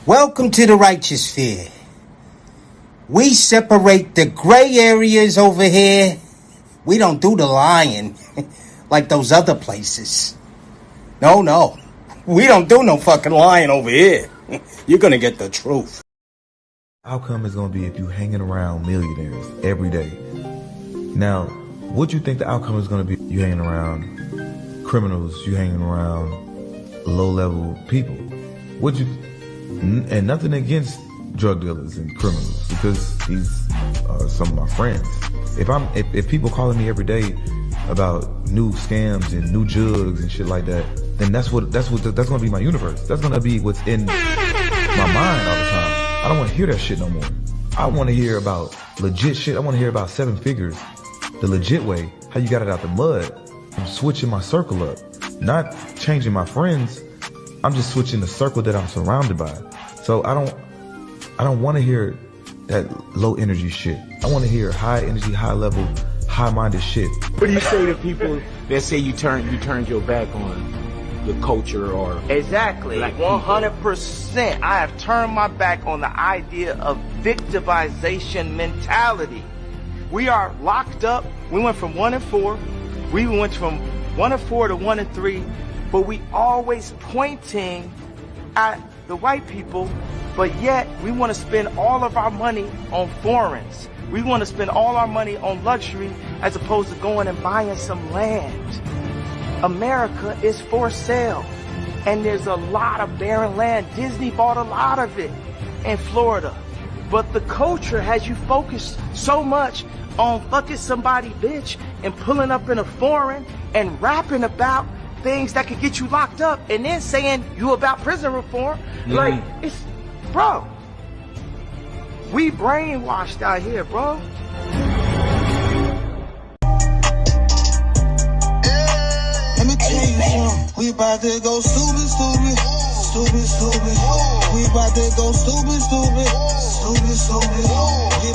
Welcome to the righteous sphere. We separate the gray areas over here. We don't do the lying like those other places. No. We don't do no fucking lying over here. You're gonna get the truth. Outcome is going to be if you hanging around millionaires every day. Now, what you think the outcome is going to be? You hanging around criminals, you hanging around low-level people. And nothing against drug dealers and criminals, because these are some of my friends. If people calling me every day about new scams and new jugs and shit like that, then that's going to be my universe. That's going to be what's in my mind all the time. I don't want to hear that shit no more. I want to hear about legit shit. I want to hear about 7 figures, the legit way, how you got it out the mud. I'm switching my circle up, not changing my friends. I'm just switching the circle that I'm surrounded by. So I don't want to hear that low energy shit. I want to hear high energy, high level, high minded shit. What do you say to people that say you turned your back on the culture or exactly black 100%? I have turned my back on the idea of victimization mentality. We are locked up. We went from 1 and 4. We went from 1 and 4 to 1 and 3, but we always pointing at the white people, but yet we want to spend all of our money on foreigns. We want to spend all our money on luxury as opposed to going and buying some land. America is for sale, and there's a lot of barren land. Disney bought a lot of it in Florida, but the culture has you focused so much on fucking somebody bitch and pulling up in a foreign and rapping about things that could get you locked up and then saying you about prison reform. Like, it's, bro, we brainwashed out here, bro. Let me tell you something. We about to go stupid. We about to go stupid. We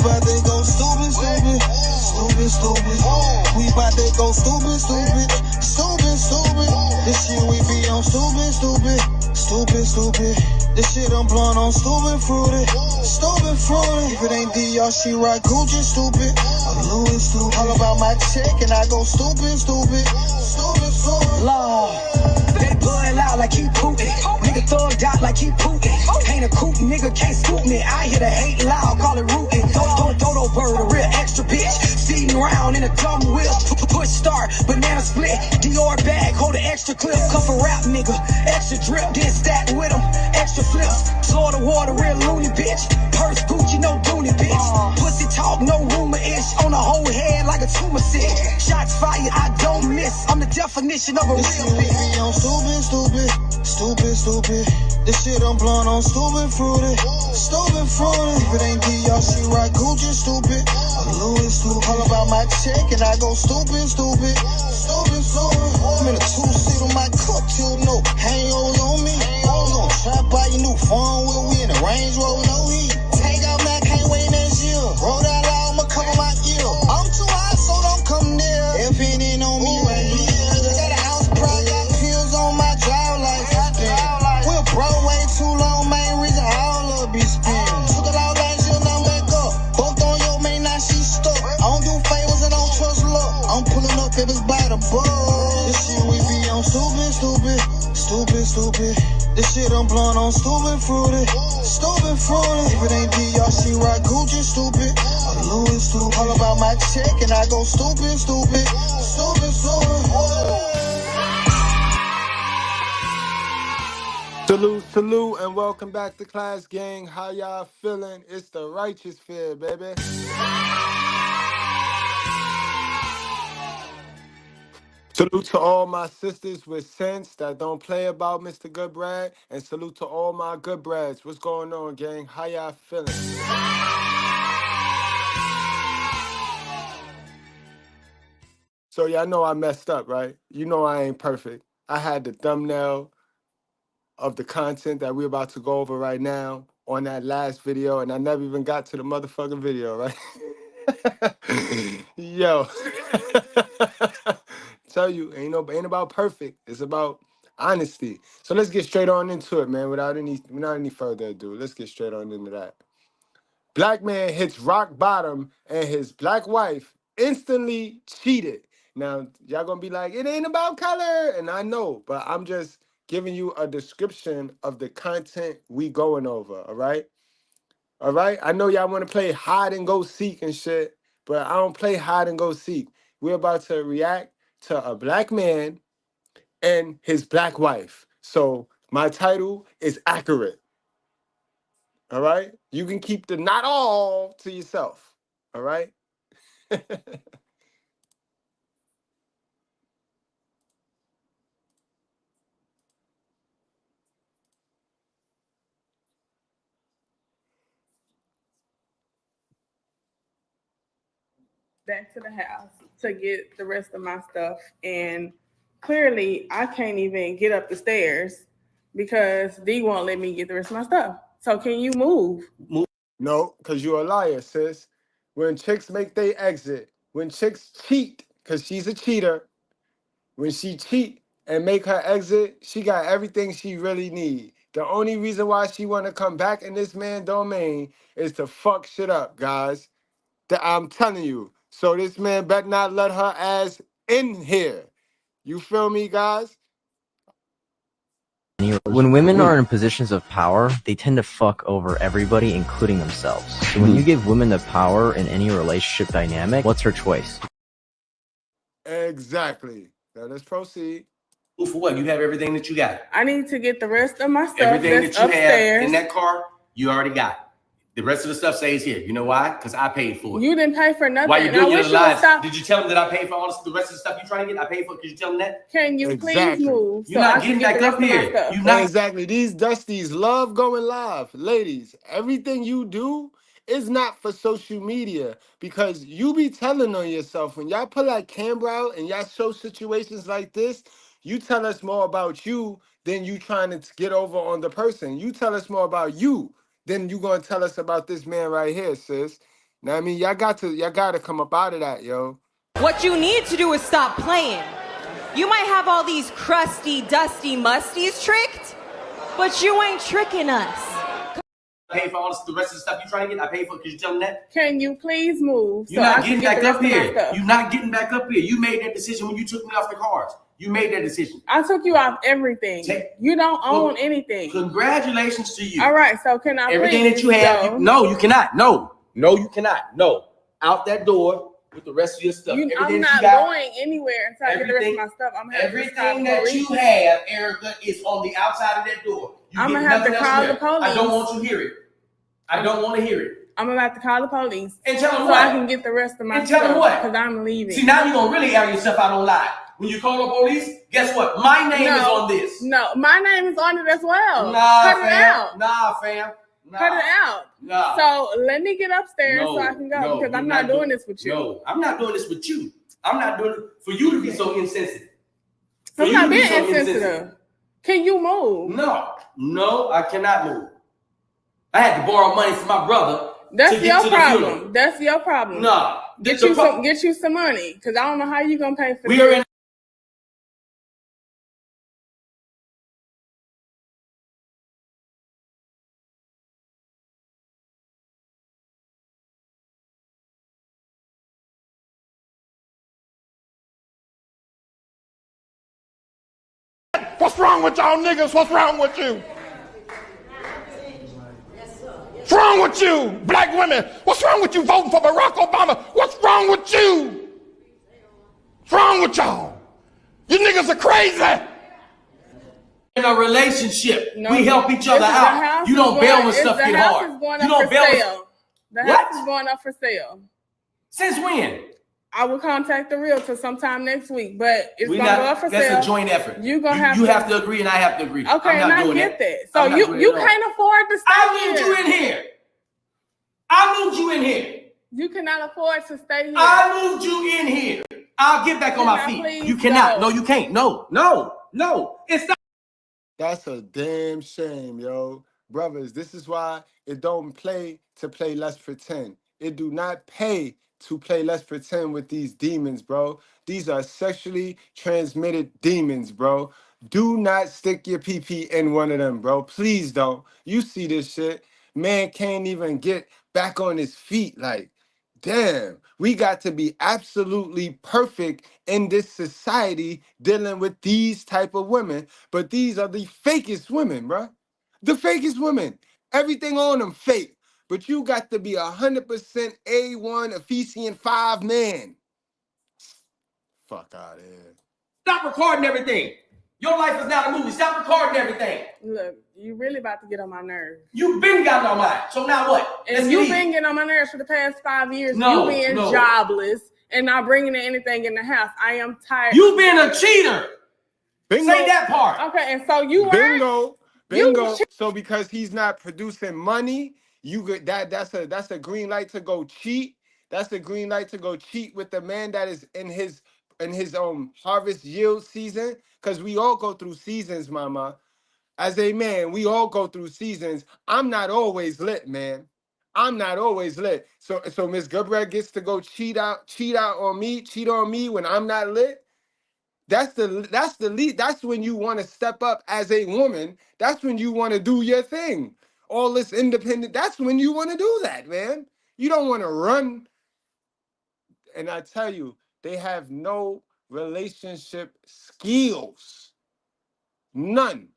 about to go stupid. We about to go stupid. This shit we be on stupid. This shit I'm blowing on stupid fruity. If it ain't DR, she right Gucci stupid. I'm Louis stupid. All about my check and I go stupid. Long. They blood loud like he Putin. Nigga thugged out like he Putin. Ain't a coot, nigga can't scoop me. I hear the hate loud, call it rootin'. Dodo bird, a real extra bitch. Speeding around in a dumb wheel. Push start, banana split. Dior bag, hold an extra clip. Cuff a rap nigga, extra drip. Then stack with him, extra flips. Slaughter water, real loony bitch. Purse Gucci, no Dooney bitch. Pussy talk, no rumor-ish. On the whole head like a tumor sick. Shots fired, I don't miss. I'm the definition of a real bitch. We on stupid. This shit I'm blowing on stupid fruity. If it ain't DR, she right Gucci stupid. I'm Louis stupid. All about my check and I go stupid. I'm in a 2-seat on my cup till no hangovers on me. Gon' try to buy you new phone with we in the Range Rover, no heat. Take out now, can't wait next year. Roll that loud, I'ma cover my ear. I'm too hot, so don't come near. If it ain't on me right here. Got a house pride, got pills on my drive license. We're broke way too long, main reason all love be spent. Took it out last year, now back up. Both on your main, now she stuck. I don't do favors and don't trust luck. I'm pulling up if it's by the book. This shit we be on stupid. This shit I'm blowing on stupid fruity. If it ain't DR, she right Gucci stupid. I'm Louis stupid. All about my check and I go stupid. Salute, and welcome back to Class Gang. How y'all feeling? It's the righteous fear, baby. Salute to all my sisters with sense that don't play about Mr. Goodbrad, and salute to all my Goodbrads. What's going on, gang? How y'all feeling? So y'all know I messed up, right? You know I ain't perfect. I had the thumbnail of the content that we're about to go over right now on that last video, and I never even got to the motherfucking video, right? Yo. Tell you, ain't about perfect. It's about honesty. So let's get straight on into it, man. Without any further ado, let's get straight on into that. Black man hits rock bottom and his black wife instantly cheated. Now, y'all gonna be like, it ain't about color. And I know, but I'm just giving you a description of the content we going over, all right? All right? I know y'all wanna play hide and go seek and shit, but I don't play hide and go seek. We're about to react to a black man and his black wife. So my title is accurate. All right? You can keep the not all to yourself. All right? Back to the house to get the rest of my stuff. And clearly, I can't even get up the stairs because D won't let me get the rest of my stuff. So can you move? No, because you're a liar, sis. When chicks make they exit, when chicks cheat, because she's a cheater, when she cheat and make her exit, she got everything she really need. The only reason why she want to come back in this man domain is to fuck shit up, guys. I'm telling you. So this man better not let her ass in here. You feel me, guys? When women are in positions of power, they tend to fuck over everybody, including themselves. So when you give women the power in any relationship dynamic, what's her choice? Exactly. Now let's proceed. For what? You have everything that you got. I need to get the rest of my stuff Everything that's that you upstairs. have in that car, you already got. The rest of the stuff stays here. You know why? Because I paid for it. You didn't pay for nothing. Why you doing your lies? Stop. Did you tell them that I paid for all the rest of the stuff you trying to get? I paid for it because you tell them that? Can you Exactly. please move? You're not getting back up here. You're not. Exactly. These Dusties love going live. Ladies, everything you do is not for social media because you be telling on yourself. When y'all pull that camera out and y'all show situations like this, you tell us more about you than you trying to get over on the person. You tell us more about you than you gonna tell us about this man right here, sis. Now I mean, y'all got to come up out of that, yo. What you need to do is stop playing. You might have all these crusty, dusty musties tricked, but you ain't tricking us. I paid for all the rest of the stuff you trying to get. I paid for it because you tell them that. Can you please move? You're not getting back up here. You're not getting back up here. You made that decision when you took me off the cars. You made that decision. I took you off everything. You don't own anything. Congratulations to you. All right, so can I everything that you have? No, you cannot. No, you cannot. No, out that door with the rest of your stuff. I'm not going anywhere until I get the rest of my stuff. Everything that you have, Erica, is on the outside of that door. I'm gonna have to call the police. I don't want you to hear it. I don't want to hear it. I'm about to call the police and tell them so what? I can get the rest of my and stuff. Tell them what? Because I'm leaving. See, now you're gonna really air yourself out on live. When you call the police, guess what? My name is on this. No, my name is on it as well. Nah, Cut fam. it out. Nah, fam. Nah. Cut it out. Nah. So let me get upstairs so I can go because I'm not doing this with you. No, I'm not doing this with you. I'm not doing it for you to be so insensitive. I'm not being insensitive. Can you move? No, I cannot move. I had to borrow money from my brother. That's your problem. That's your problem. No. Get you some money because I don't know how you gonna pay for this. What's wrong with y'all niggas? What's wrong with you? What's wrong with you, black women? What's wrong with you voting for Barack Obama? What's wrong with you? What's wrong with y'all? You niggas are crazy. In a relationship, we help each other out. You don't bail when stuff get hard. You don't bail. The house is going up for sale. Since when? I will contact the realtor sometime next week, but it's going to go up for sale. That's a joint effort. You have to agree and I have to agree. Okay, and I get that. So you can't afford to stay here. I moved you in here. I moved you in here. You cannot afford to stay here. I moved you in here. I'll get back on my feet. You cannot. No, you can't. No. It's not. That's a damn shame, yo. Brothers, this is why it don't play to play Let's Pretend. It do not pay to play Let's Pretend with these demons, bro. These are sexually transmitted demons, bro. Do not stick your PP in one of them, bro. Please don't. You see this shit. Man can't even get back on his feet. Like, damn, we got to be absolutely perfect in this society dealing with these type of women. But these are the fakest women, bro. The fakest women. Everything on them fake. But you got to be 100% A1 Ephesian 5 man. Fuck out of here. Stop recording everything. Your life is not a movie. Stop recording everything. Look, you really about to get on my nerves. You've been gotten on mine. So now what? And you've been getting on my nerves for the past 5 years. You being jobless and not bringing anything in the house. I am tired. You being a cheater. Bingo. Say that part. Okay, and so you Bingo. So because he's not producing money, you get that's a green light to go cheat. That's a green light to go cheat with the man that is in his harvest yield season. Because we all go through seasons, mama. As a man, we all go through seasons. I'm not always lit, man. I'm not always lit. So Miss Goodbread gets to go cheat on me when I'm not lit. That's the lead. That's when you want to step up as a woman. That's when you want to do your thing. All this independent. That's when you want to do that, man. You don't want to run. And I tell you, they have no relationship skills. None.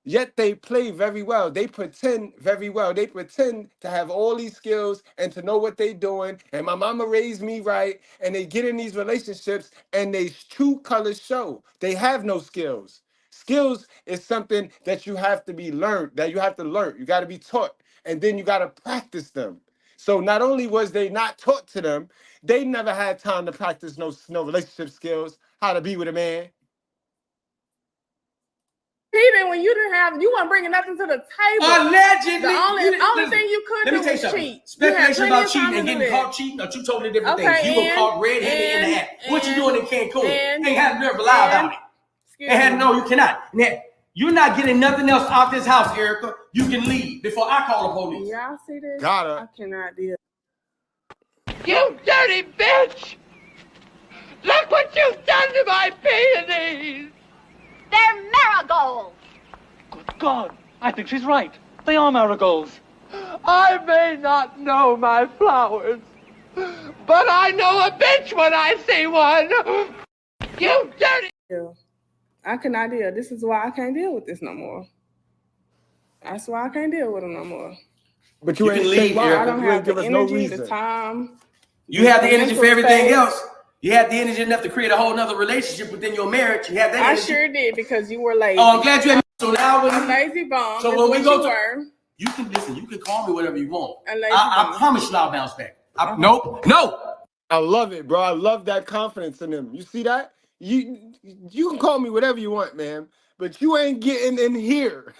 Yet they play very well. They pretend very well. They pretend to have all these skills and to know what they're doing. And my mama raised me right. And they get in these relationships and they true colors show. They have no skills. Skills is something that you have to be learned, that you have to learn. You got to be taught. And then you got to practice them. So not only was they not taught to them, they never had time to practice no relationship skills, how to be with a man. Even when you weren't bringing nothing to the table. Allegedly. The only thing you could do was cheat. Speculation about cheating and getting caught cheating are two totally different things. You were caught red-handed in the act. What you doing in Cancun? Ain't had nerve to lie about it. No, you cannot. Now, you're not getting nothing else out this house, Erica. You can leave before I call the police. Y'all see this? Got her. I cannot deal. You dirty bitch! Look what you've done to my peonies! They're marigolds. Good God, I think she's right. They are marigolds. I may not know my flowers, but I know a bitch when I see one. You dirty. I cannot deal. This is why I can't deal with this no more. That's why I can't deal with them no more. But you ain't leave here. I don't have the energy, the time. You have the energy for everything else. You had the energy enough to create a whole nother relationship within your marriage. You had that energy. I sure did because you were lazy. Oh, I'm glad you had me. So now when I'm lazy bum. So when we go to, you can listen. You can call me whatever you want. I promise you, I'll bounce back. No. I love it, bro. I love that confidence in them. You see that? You can call me whatever you want, man. But you ain't getting in here.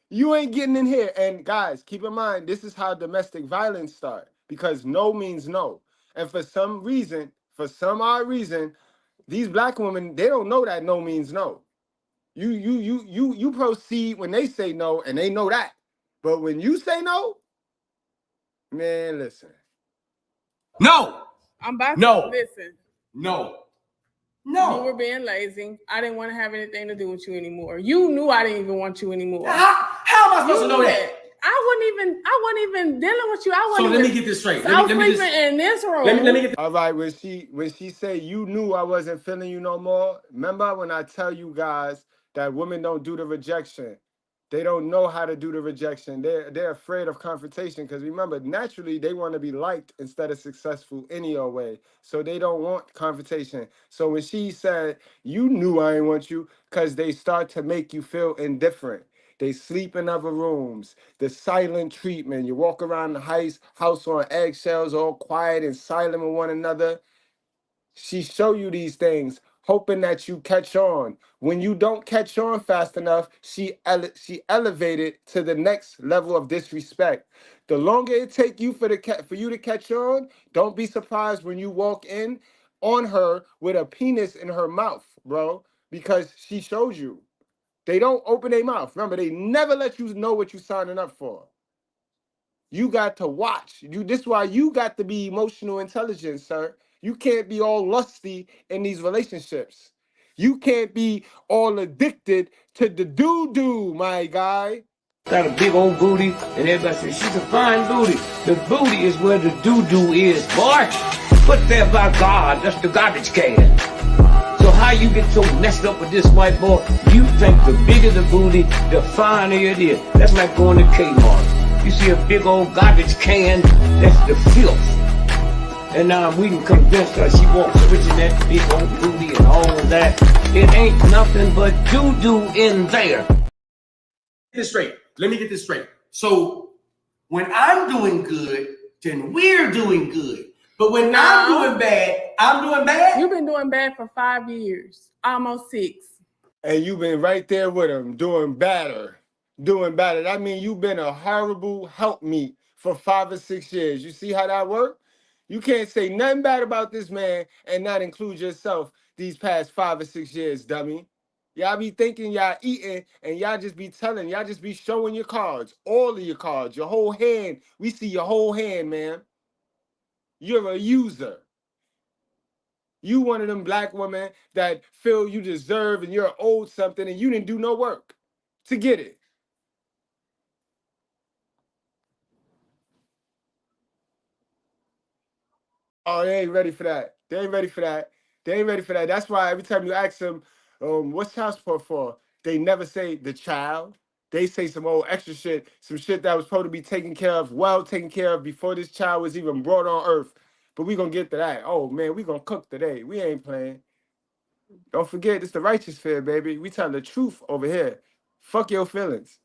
You ain't getting in here. And guys, keep in mind, this is how domestic violence starts. Because no means no. And for some odd reason, these black women, they don't know that no means no. You proceed when they say no, and they know that. But when you say no, man, listen. No. I'm about to listen. No. You were being lazy. I didn't want to have anything to do with you anymore. You knew I didn't even want you anymore. How am I supposed to know that? I wasn't even dealing with you. So let me get this straight. I was sleeping in this room. Let me get. All right, when she said you knew I wasn't feeling you no more. Remember when I tell you guys that women don't do the rejection. They don't know how to do the rejection. They're afraid of confrontation because remember, naturally, they want to be liked instead of successful any other way. So they don't want confrontation. So when she said, you knew I didn't want you, because they start to make you feel indifferent. They sleep in other rooms. The silent treatment. You walk around the house on eggshells, all quiet and silent with one another. She show you these things, hoping that you catch on. When you don't catch on fast enough, she elevated to the next level of disrespect. The longer it take you for you to catch on, don't be surprised when you walk in on her with a penis in her mouth, bro, because she showed you. They don't open their mouth. Remember, they never let you know what you're signing up for. You got to watch. This is why you got to be emotional intelligence, sir. You can't be all lusty in these relationships. You can't be all addicted to the doo-doo, my guy. Got a big old booty, and everybody says she's a fine booty. The booty is where the doo-doo is, boy. Put there by God, that's the garbage can. So how you get so messed up with this white boy? You think the bigger the booty, the finer it is. That's like going to Kmart. You see a big old garbage can, that's the filth. And now we can convince her she wants switching that big old booty and all of that. It ain't nothing but doo-doo in there. This straight. Let me get this straight. So when I'm doing good, then we're doing good. But when I'm doing bad, I'm doing bad. You've been doing bad for 5 years, almost 6. And you've been right there with him, doing better. That means you've been a horrible helpmeet for 5 or 6 years. You see how that works? You can't say nothing bad about this man and not include yourself these past 5 or 6 years, dummy. Y'all be thinking y'all eating and y'all just be showing your cards, all of your cards, your whole hand. We see your whole hand, man. You're a user. You one of them black women that feel you deserve and you're owed something and you didn't do no work to get it. Oh, they ain't ready for that. That's why every time you ask them, what's child support for? They never say the child. They say some old extra shit, some shit that was supposed to be taken care of before this child was even brought on earth. But we gonna get to that. Oh man, we gonna cook today. We ain't playing. Don't forget, it's the righteous fear, baby. We tell the truth over here. Fuck your feelings.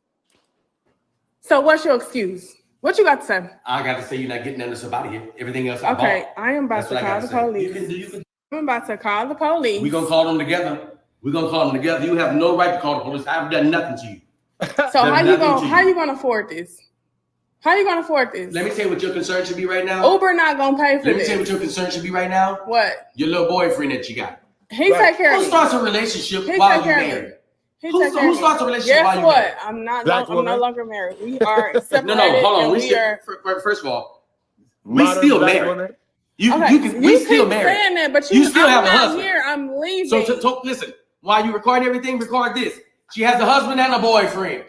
So what's your excuse? What you got to say? I got to say you're not getting none of this about here. Everything else I bought. Okay, I am about to call the police. I'm about to call the police. We're gonna call them together. You have no right to call the police. I haven't done nothing to you. So how you gonna afford this? Let me tell you what your concern should be right now. Uber not gonna pay for this. Let me tell you what your concern should be right now. What? Your little boyfriend that you got. He take care of me. Who starts a relationship while you're married? Who starts a relationship while you're married? I'm no longer married. We are separated. No, hold on. First of all, we still married. We still married. Saying that, but you still have a husband. Here, I'm leaving. So listen, while you recording everything, record this. She has a husband and a boyfriend.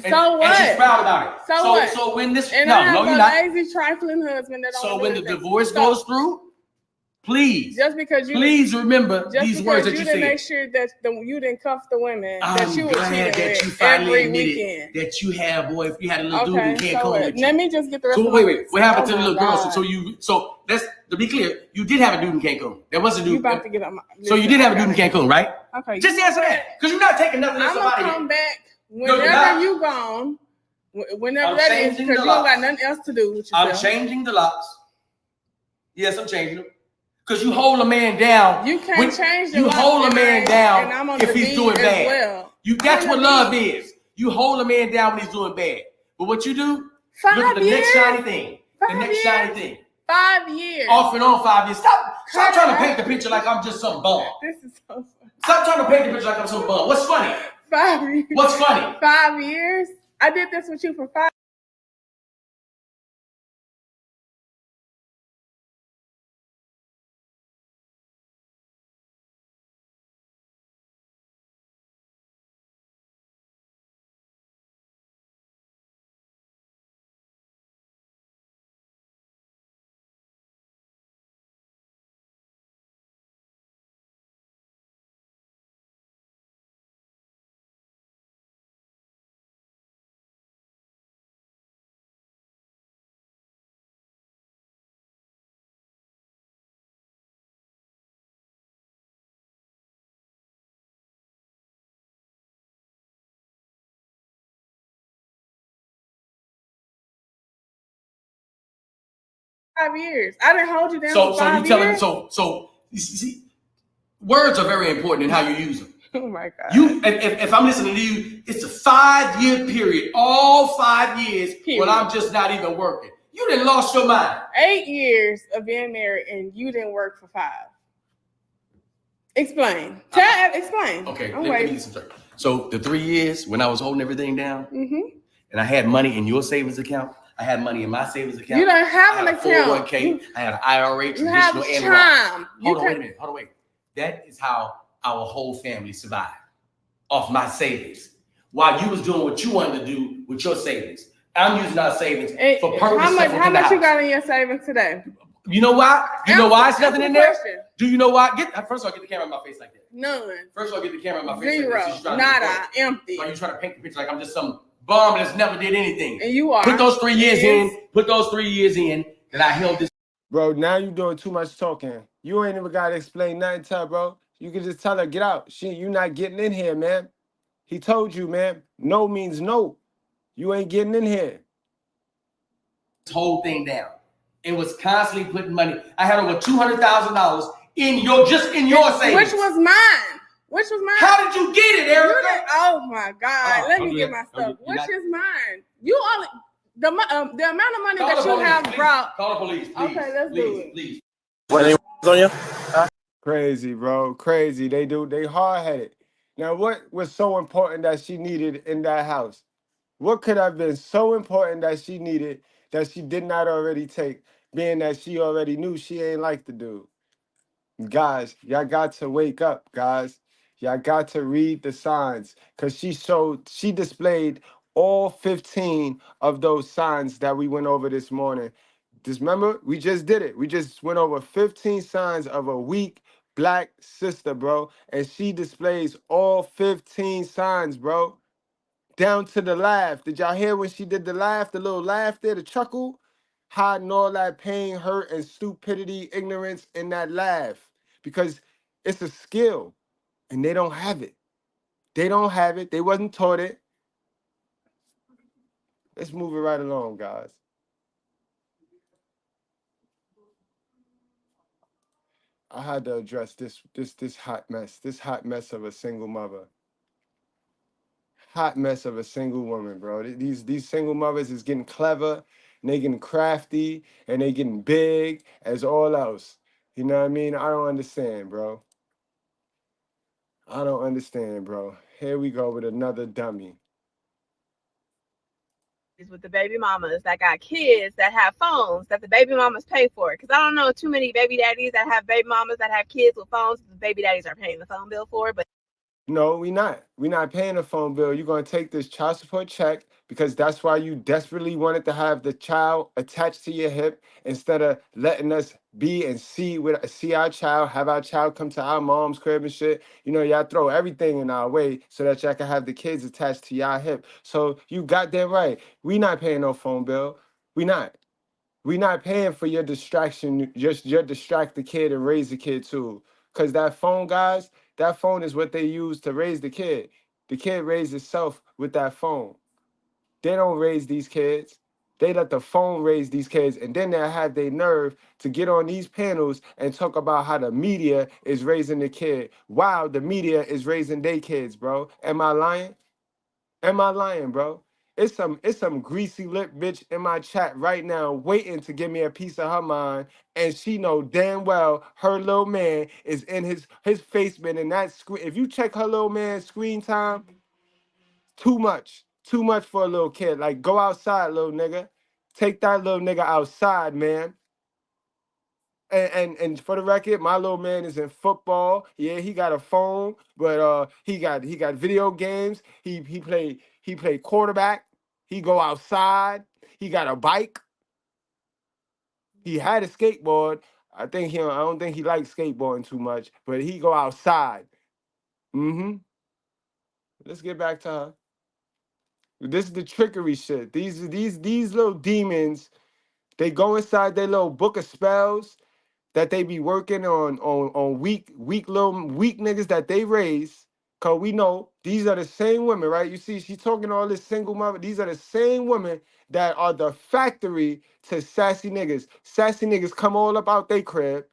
So what? And she's proud about it. So what? So when this I have a lazy, trifling husband that don't. So when the divorce goes through, please, just because you remember these words that you said. Make sure that you didn't cuff the women that you were glad that you finally admitted that you had a little dude who can't come with you. Let me just get the rest. So wait, what happened to the little girl? So let's to be clear, you did have a dude in Cancun. There was a dude. You about to get on my. So you did have a dude in Cancun, right? Okay. Just answer that, because you're not taking nothing else about it. I'm gonna come back whenever you gone. Whenever that is, because you don't got nothing else to do with yourself. I'm changing the locks. Yes, I'm changing them. Because you hold a man down. You can't change the locks. You hold a man down if he's doing bad. Well. That's what love is. You hold a man down when he's doing bad. But what you do, 5 look at the years? next shiny thing. 5 years. Off and on 5 years. Stop trying to paint the picture like I'm just some bum. This is so funny. Stop trying to paint the picture like I'm some bum. What's funny? 5 years. What's funny? 5 years. I did this with you for 5 years. I didn't hold you down for 5 years. So you see, words are very important in how you use them. Oh my God. If I'm listening to you, it's a 5-year period, all 5 years when I'm just not even working. You done lost your mind. 8 years of being married and you didn't work for 5. Explain. Explain. Okay, let me get some. So the 3 years when I was holding everything down, and I had money in your savings account, I had money in my savings account. You don't have an account. 401k. I had an IRA, traditional and Roth. Hold on, wait a minute. That is how our whole family survived off my savings while you was doing what you wanted to do with your savings. I'm using our savings for permanent stuff. How much you got in your savings today? You know why? You know why it's nothing in there? Do you know why? First of all, get the camera in my face like that. None. First of all, get the camera in my face. Zero. Like that. Nada. Empty. Are you trying to paint the picture like I'm just some bum that's never did anything? And you are. Put those 3 years in. Put those 3 years in that I held this. Bro, now you doing too much talking. You ain't even gotta explain nothing to her, bro. You can just tell her, get out. You not getting in here, man. He told you, man. No means no. You ain't getting in here. This whole thing down. It was constantly putting money. I had over $200,000 in your savings. Which was mine. How did you get it, Erica? Oh my God. Let me get my stuff. Which is mine. You only the amount of money that you have brought. Call the police, please. Okay, let's do it. Please. What name on you? Crazy, bro. Crazy. They hard-headed. Now, what was so important that she needed in that house? What could have been so important that she needed that she did not already take, being that she already knew she ain't like the dude? Guys, y'all got to wake up, guys. Y'all got to read the signs, because she displayed all 15 of those signs that we went over this morning. Just remember, we just did it. We just went over 15 signs of a weak black sister, bro. And she displays all 15 signs, bro. Down to the laugh. Did y'all hear when she did the laugh, the little laugh there, the chuckle? Hiding all that pain, hurt, and stupidity, ignorance in that laugh. Because it's a skill, and they don't have it. They don't have it. They wasn't taught it. Let's move it right along, guys. I had to address this hot mess of a single mother. Hot mess of a single woman, bro. These single mothers is getting clever, and they getting crafty, and they getting big as all else. You know what I mean? I don't understand, bro. I don't understand, bro. Here we go with another dummy. With the baby mamas that got kids that have phones that the baby mamas pay for. Because I don't know too many baby daddies that have baby mamas that have kids with phones the baby daddies are paying the phone bill for. But no, we not. We're not paying the phone bill. You're going to take this child support check because that's why you desperately wanted to have the child attached to your hip instead of letting us be and see our child, have our child come to our mom's crib and shit. You know, y'all throw everything in our way so that y'all can have the kids attached to y'all hip. So you goddamn right. We not paying no phone bill. We not. We not paying for your distraction, just your distract the kid and raise the kid too. Because that phone, guys, that phone is what they use to raise the kid. The kid raised itself with that phone. They don't raise these kids. They let the phone raise these kids, and then they'll have their nerve to get on these panels and talk about how the media is raising the kid. Wow, the media is raising their kids, bro. Am I lying? Am I lying, bro? It's some greasy lip bitch in my chat right now waiting to give me a piece of her mind, and she know damn well her little man is in his basement in that screen. If you check her little man's screen time, too much for a little kid. Like, go outside, little nigga. Take that little nigga outside, man. And for the record, my little man is in football. Yeah, he got a phone, but he got video games. He play quarterback. He go outside. He got a bike. He had a skateboard. I don't think he likes skateboarding too much, but he go outside. Let's get back to her. This is the trickery shit. These little demons, they go inside their little book of spells that they be working on weak niggas that they raise. Cause we know these are the same women, right? You see, she's talking all this single mother. These are the same women that are the factory to sassy niggas. Sassy niggas come all up out their crib,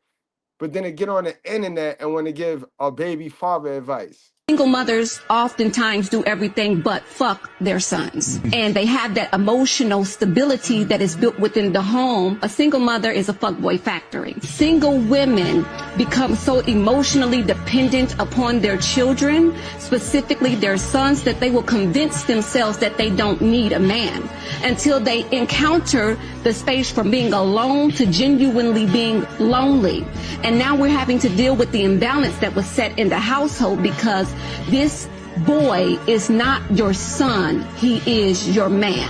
but then they get on the internet and want to give a baby father advice. Single mothers oftentimes do everything but fuck their sons. And they have that emotional stability that is built within the home. A single mother is a fuckboy factory. Single women become so emotionally dependent upon their children, specifically their sons, that they will convince themselves that they don't need a man until they encounter the space from being alone to genuinely being lonely. And now we're having to deal with the imbalance that was set in the household because this boy is not your son, he is your man.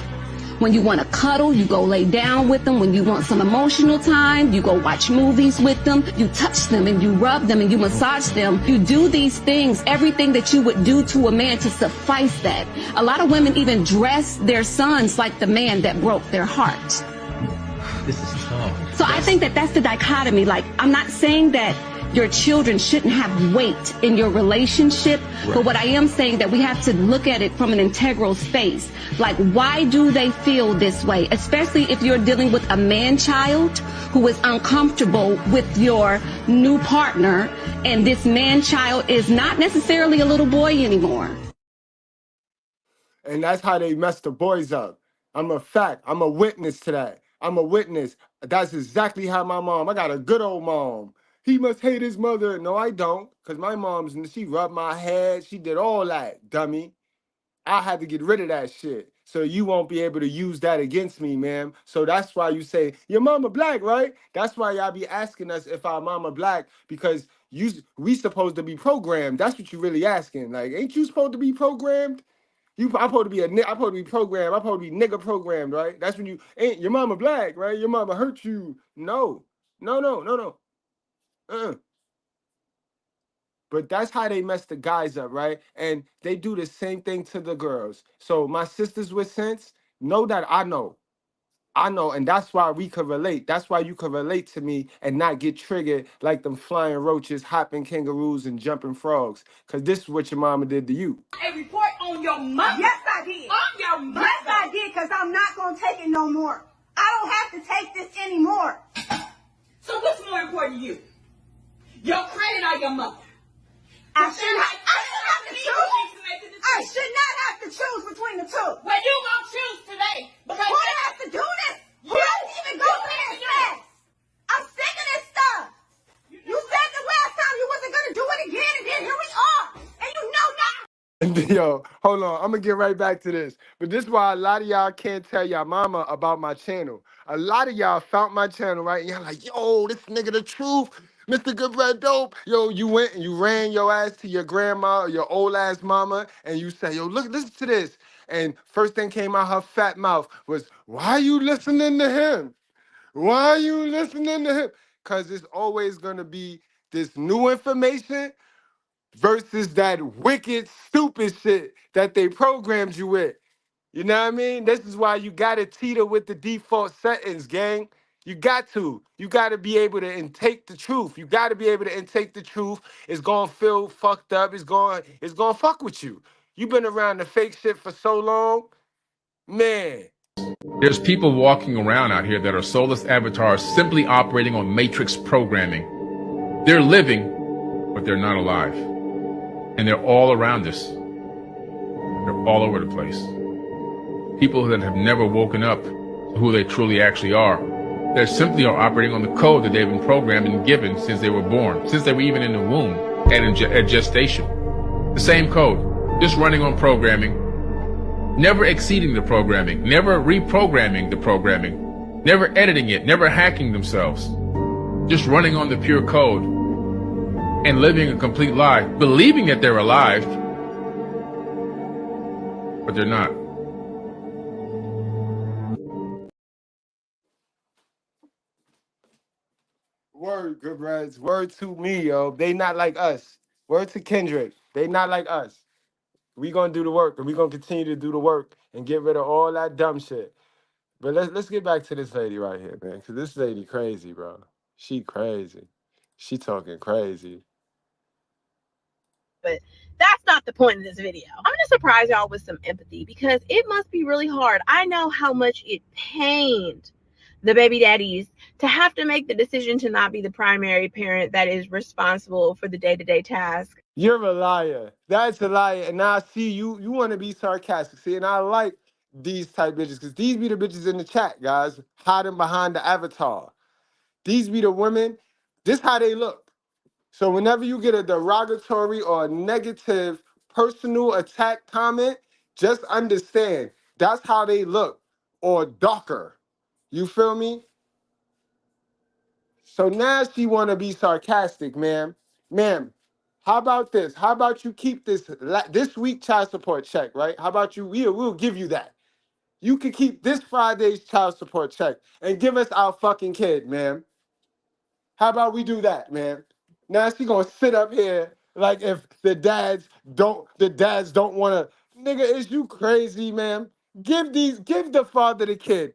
When you want to cuddle, you go lay down with them. When you want some emotional time, you go watch movies with them. You touch them and you rub them and you massage them. You do these things, everything that you would do to a man to suffice that. A lot of women even dress their sons like the man that broke their heart. This is tough. So I think that that's the dichotomy. Like, I'm not saying that your children shouldn't have weight in your relationship, but what I am saying that we have to look at it from an integral space. Like, why do they feel this way? Especially if you're dealing with a man-child who is uncomfortable with your new partner, and this man-child is not necessarily a little boy anymore. And that's how they mess the boys up. I'm a witness to that. I'm a witness. That's exactly how my mom, I got a good old mom. He must hate his mother. No, I don't. Because my mom's, she rubbed my head. She did all that, dummy. I had to get rid of that shit. So you won't be able to use that against me, ma'am. So that's why you say, your mama black, right? That's why y'all be asking us if our mama black, because we supposed to be programmed. That's what you really asking. Like, ain't you supposed to be programmed? I'm supposed to be I'm supposed to be programmed. I'm supposed to be nigga programmed, right? That's when you ain't your mama black, right? Your mama hurt you. No. But that's how they mess the guys up, right? And they do the same thing to the girls. So my sisters with sense know that I know, and that's why we could relate. That's why you could relate to me and not get triggered like them flying roaches, hopping kangaroos, and jumping frogs. Because this is what your mama did to you. A report on your mother. Yes, I did. On your mother. Yes, I did, because I'm not going to take it no more. I don't have to take this anymore. So what's more important to you? Your credit or your mother? I should have to choose. I should not have to choose between the two. Well, you gonna choose today. Because who has to do this? Who doesn't even go there fast? I'm sick of this stuff. You said the last time you wasn't gonna do it again, and then here we are. And you know now. Yo, hold on. I'm going to get right back to this. But this is why a lot of y'all can't tell y'all mama about my channel. A lot of y'all found my channel, right? And y'all like, yo, this nigga the truth. Mr. Good Bread Dope. Yo, you went and you ran your ass to your grandma or your old ass mama and you say, yo, look, listen to this. And first thing came out her fat mouth was, why are you listening to him? Why are you listening to him? Because it's always going to be this new information versus that wicked, stupid shit that they programmed you with. You know what I mean? This is why you got to teeter with the default settings, gang. You got to. You got to be able to intake the truth. You got to be able to intake the truth. It's going to feel fucked up. It's going to fuck with you. You've been around the fake shit for so long. Man. There's people walking around out here that are soulless avatars simply operating on matrix programming. They're living, but they're not alive. And they're all around us. They're all over the place. People that have never woken up to who they truly actually are. They simply are operating on the code that they've been programmed and given since they were born, since they were even in the womb and at gestation. The same code, just running on programming, never exceeding the programming, never reprogramming the programming, never editing it, never hacking themselves, just running on the pure code and living a complete lie, believing that they're alive, but they're not. Word, good brads. Word to me, yo. They not like us. Word to Kendrick. They not like us. We gonna do the work, and we gonna continue to do the work and get rid of all that dumb shit. But let's get back to this lady right here, man. Cause this lady crazy, bro. She crazy. She talking crazy. But that's not the point of this video. I'm gonna surprise y'all with some empathy because it must be really hard. I know how much it pained the baby daddies to have to make the decision to not be the primary parent that is responsible for the day-to-day task You're a liar. That's a liar. And now I see you want to be sarcastic. See, and I like these type bitches because these be the bitches in the chat, guys, hiding behind the avatar. These be the women. This how they look. So whenever you get a derogatory or a negative personal attack comment, just understand that's how they look or darker. You feel me? So now she want to be sarcastic, ma'am. Ma'am, how about this? How about you keep this week child support check, right? How about you? We'll give you that. You can keep this Friday's child support check and give us our fucking kid, ma'am. How about we do that, man? Now she gonna sit up here like if the dads don't wanna. Nigga, is you crazy, man? Give the father the kid.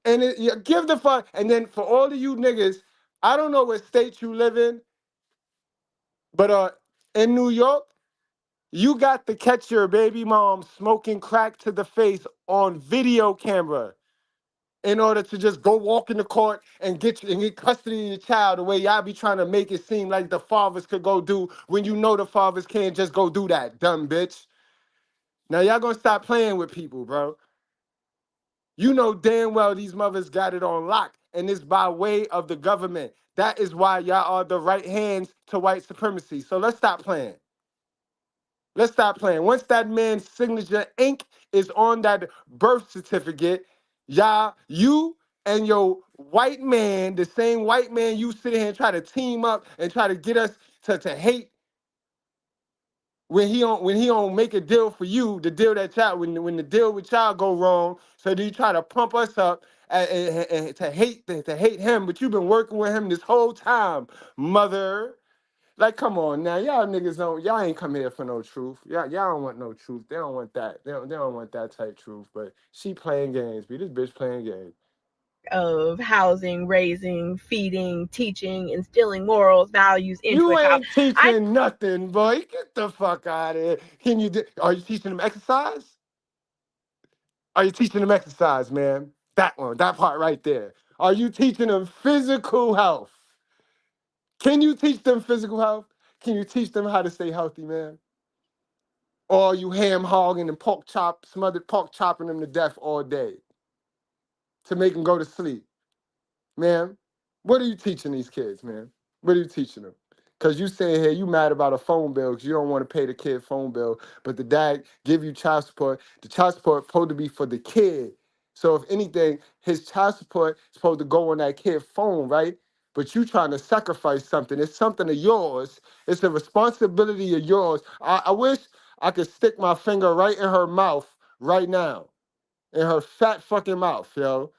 And give the father, and then for all of you niggas, I don't know what state you live in, but in New York, you got to catch your baby mom smoking crack to the face on video camera in order to just go walk in the court and get custody of your child the way y'all be trying to make it seem like the fathers could go do when you know the fathers can't just go do that, dumb bitch. Now y'all gonna stop playing with people, bro. You know damn well these mothers got it on lock, and it's by way of the government. That is why y'all are the right hands to white supremacy. So let's stop playing. Let's stop playing. Once that man's signature ink is on that birth certificate, you and your white man, the same white man you sit here and try to team up and try to get us to hate when he don't make a deal for you, the deal that y'all when the deal with y'all go wrong, so then you try to pump us up and to hate him, but you've been working with him this whole time, mother. Like, come on now, y'all ain't come here for no truth. Y'all don't want no truth. They don't want that. They don't want that type truth. But she playing games. This bitch playing games. Of housing, raising, feeding, teaching, instilling morals, values into You a child. ain't teaching nothing, boy. Get the fuck out of here. Are you teaching them exercise? Are you teaching them exercise, man? That part right there. Are you teaching them physical health? Can you teach them physical health? Can you teach them how to stay healthy, man? Or are you ham hogging and smothered pork chopping them to death all day to make them go to sleep? Man, what are you teaching these kids, man? What are you teaching them? Because you saying here you mad about a phone bill because you don't want to pay the kid phone bill, but the dad give you child support. The child support supposed to be for the kid. So if anything, his child support is supposed to go on that kid's phone, right? But you trying to sacrifice something. It's something of yours. It's a responsibility of yours. I wish I could stick my finger right in her mouth right now. In her fat fucking mouth, yo.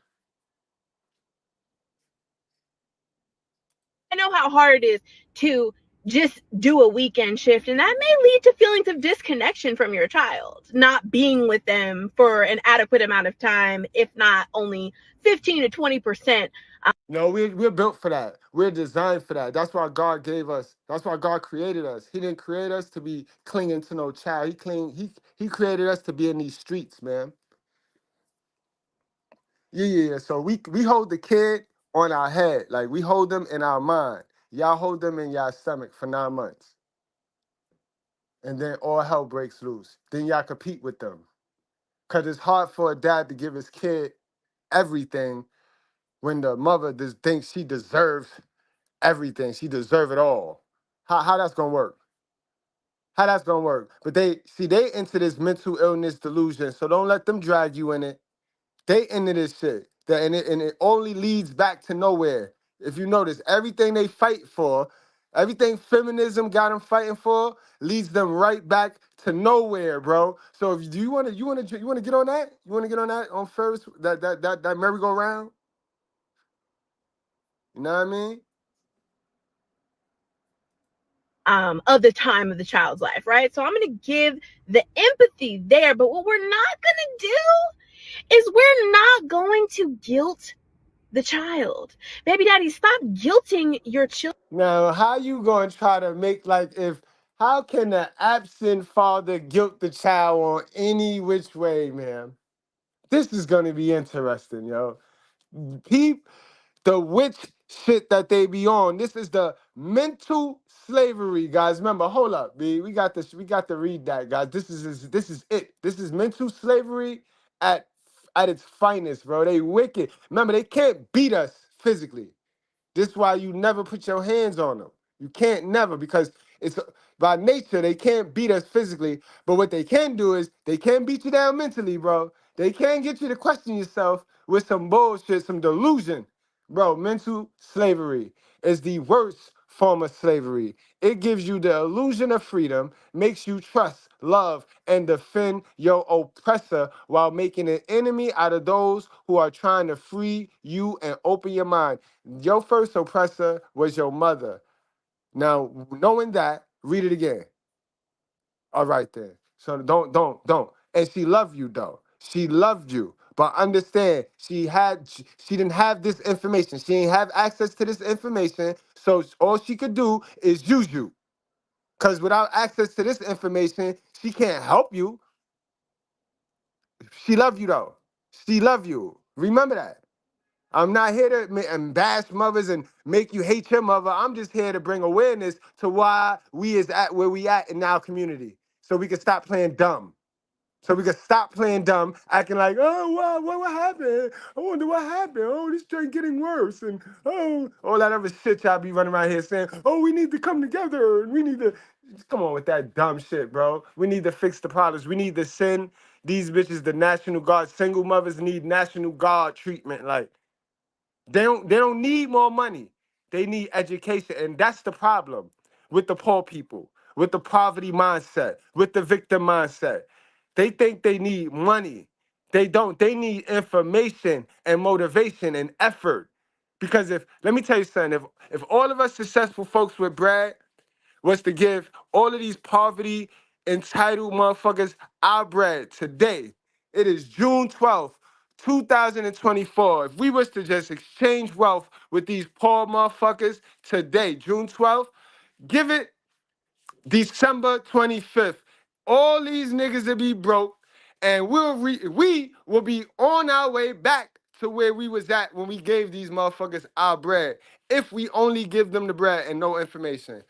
I know how hard it is to just do a weekend shift, and that may lead to feelings of disconnection from your child, not being with them for an adequate amount of time, if not only 15 to 20%. No, we're built for that. We're designed for that. That's why God gave us. That's why God created us. He didn't create us to be clinging to no child. He created us to be in these streets, man. Yeah. So we hold the kid on our head. Like we hold them in our mind. Y'all hold them in y'all stomach for 9 months. And then all hell breaks loose. Then y'all compete with them. Cause it's hard for a dad to give his kid everything when the mother just thinks she deserves everything. She deserves it all. How that's gonna work? How that's gonna work? But they into this mental illness delusion, so don't let them drag you in it. They into this shit. And it only leads back to nowhere. If you notice, everything they fight for, everything feminism got them fighting for, leads them right back to nowhere, bro. So if you wanna get on that? You wanna get on that on Ferris that merry-go-round? You know what I mean? Of the time of the child's life, right? So I'm going to give the empathy there, but what we're not going to do is we're not going to guilt the child. Baby daddy, stop guilting your children. Now, how you going to try to make, how can the absent father guilt the child on any which way, man? This is going to be interesting, yo. Peep the witch shit that they be on. This is the mental slavery, guys. Remember, hold up, B. We got this. We got to read that, guys. This is it. This is mental slavery at its finest, bro. They wicked. Remember, they can't beat us physically. This is why you never put your hands on them. You can't never, because it's by nature they can't beat us physically. But what they can do is they can beat you down mentally, bro. They can get you to question yourself with some bullshit, some delusion. Bro, mental slavery is the worst form of slavery. It gives you the illusion of freedom, makes you trust, love, and defend your oppressor while making an enemy out of those who are trying to free you and open your mind. Your first oppressor was your mother. Now, knowing that, read it again. All right then. So don't. And she loved you though. She loved you. But understand, she didn't have this information. She didn't have access to this information. So all she could do is use you. Because without access to this information, she can't help you. She loved you though. She loved you. Remember that. I'm not here to bash mothers and make you hate your mother. I'm just here to bring awareness to why we is at where we at in our community. So we can stop playing dumb. So we can stop playing dumb, acting like, oh, what happened? I wonder what happened. Oh, this joint getting worse. And, oh, all that other shit y'all be running around here saying, oh, we need to come together. And we need to, come on with that dumb shit, bro. We need to fix the problems. We need to send these bitches the National Guard. Single mothers need National Guard treatment. Like, they don't need more money. They need education. And that's the problem with the poor people, with the poverty mindset, with the victim mindset. They think they need money. They don't. They need information and motivation and effort. Because let me tell you something, if all of us successful folks with bread was to give all of these poverty entitled motherfuckers our bread today, it is June 12th, 2024. If we was to just exchange wealth with these poor motherfuckers today, June 12th, give it December 25th. All these niggas will be broke, and we will be on our way back to where we was at when we gave these motherfuckers our bread. If we only give them the bread and no information.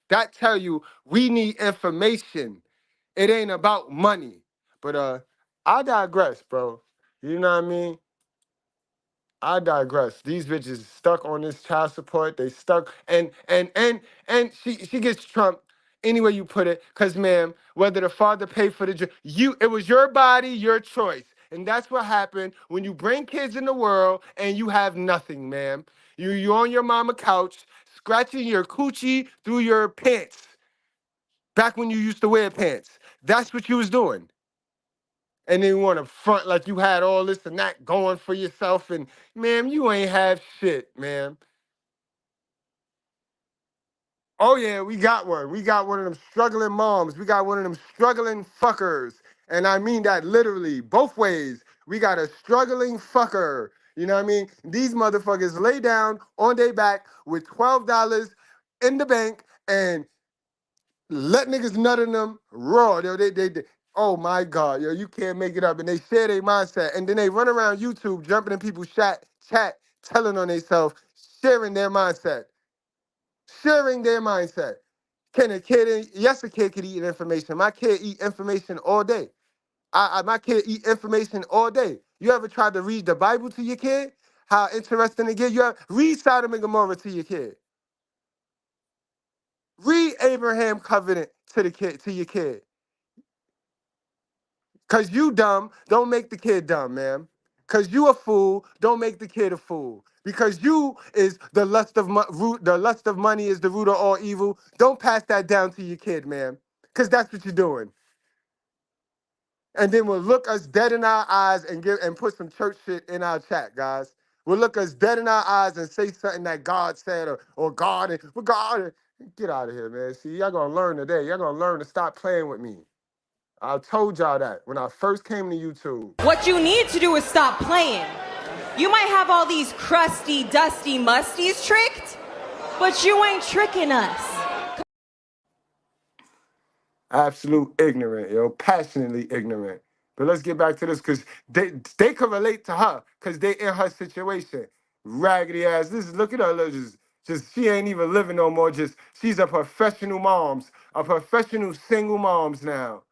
That tell you we need information. It ain't about money. But I digress, bro. You know what I mean? I digress. These bitches stuck on this child support. They stuck and she gets trumped any way you put it. Cause ma'am, whether the father paid for it was your body, your choice. And that's what happened when you bring kids in the world and you have nothing, ma'am. You on your mama couch, scratching your coochie through your pants. Back when you used to wear pants. That's what you was doing. And then you want to front like you had all this and that going for yourself. And, ma'am, you ain't have shit, ma'am. Oh, yeah, we got one. We got one of them struggling moms. We got one of them struggling fuckers. And I mean that literally, both ways. We got a struggling fucker. You know what I mean? These motherfuckers lay down on their back with $12 in the bank and let niggas nut in them raw. They, oh my God, yo, you can't make it up. And they share their mindset. And then they run around YouTube, jumping in people's chat, telling on themselves, sharing their mindset. Sharing their mindset. Can a kid, yes, a kid could eat information. My kid eat information all day. My kid eat information all day. You ever tried to read the Bible to your kid? How interesting it get? Read Sodom and Gomorrah to your kid. Read Abraham covenant to your kid. Cause you dumb, don't make the kid dumb, man. Cause you a fool, don't make the kid a fool. Because you is the lust of the lust of money is the root of all evil. Don't pass that down to your kid, man. Cause that's what you're doing. And then we'll look us dead in our eyes and put some church shit in our chat, guys. We'll look us dead in our eyes and say something that God said or God and God. Get out of here, man. See, y'all gonna learn today. Y'all gonna learn to stop playing with me. I told y'all that when I first came to YouTube. What you need to do is stop playing. You might have all these crusty, dusty musties tricked, but you ain't tricking us. Absolute ignorant, yo. Passionately ignorant. But let's get back to this because they could relate to her because they in her situation. Raggedy ass. Look at her. Look, just she ain't even living no more. Just she's a professional single moms now.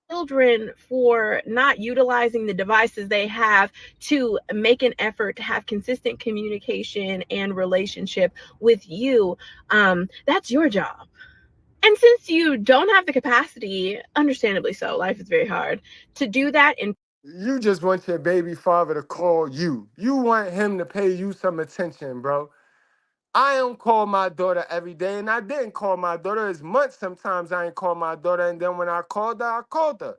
Children for not utilizing the devices they have to make an effort to have consistent communication and relationship with you. That's your job. And since you don't have the capacity, understandably so, life is very hard, to do that in You just want your baby father to call you. You want him to pay you some attention, bro. I don't call my daughter every day, and I didn't call my daughter. It's months sometimes I ain't call my daughter, and then when I called her.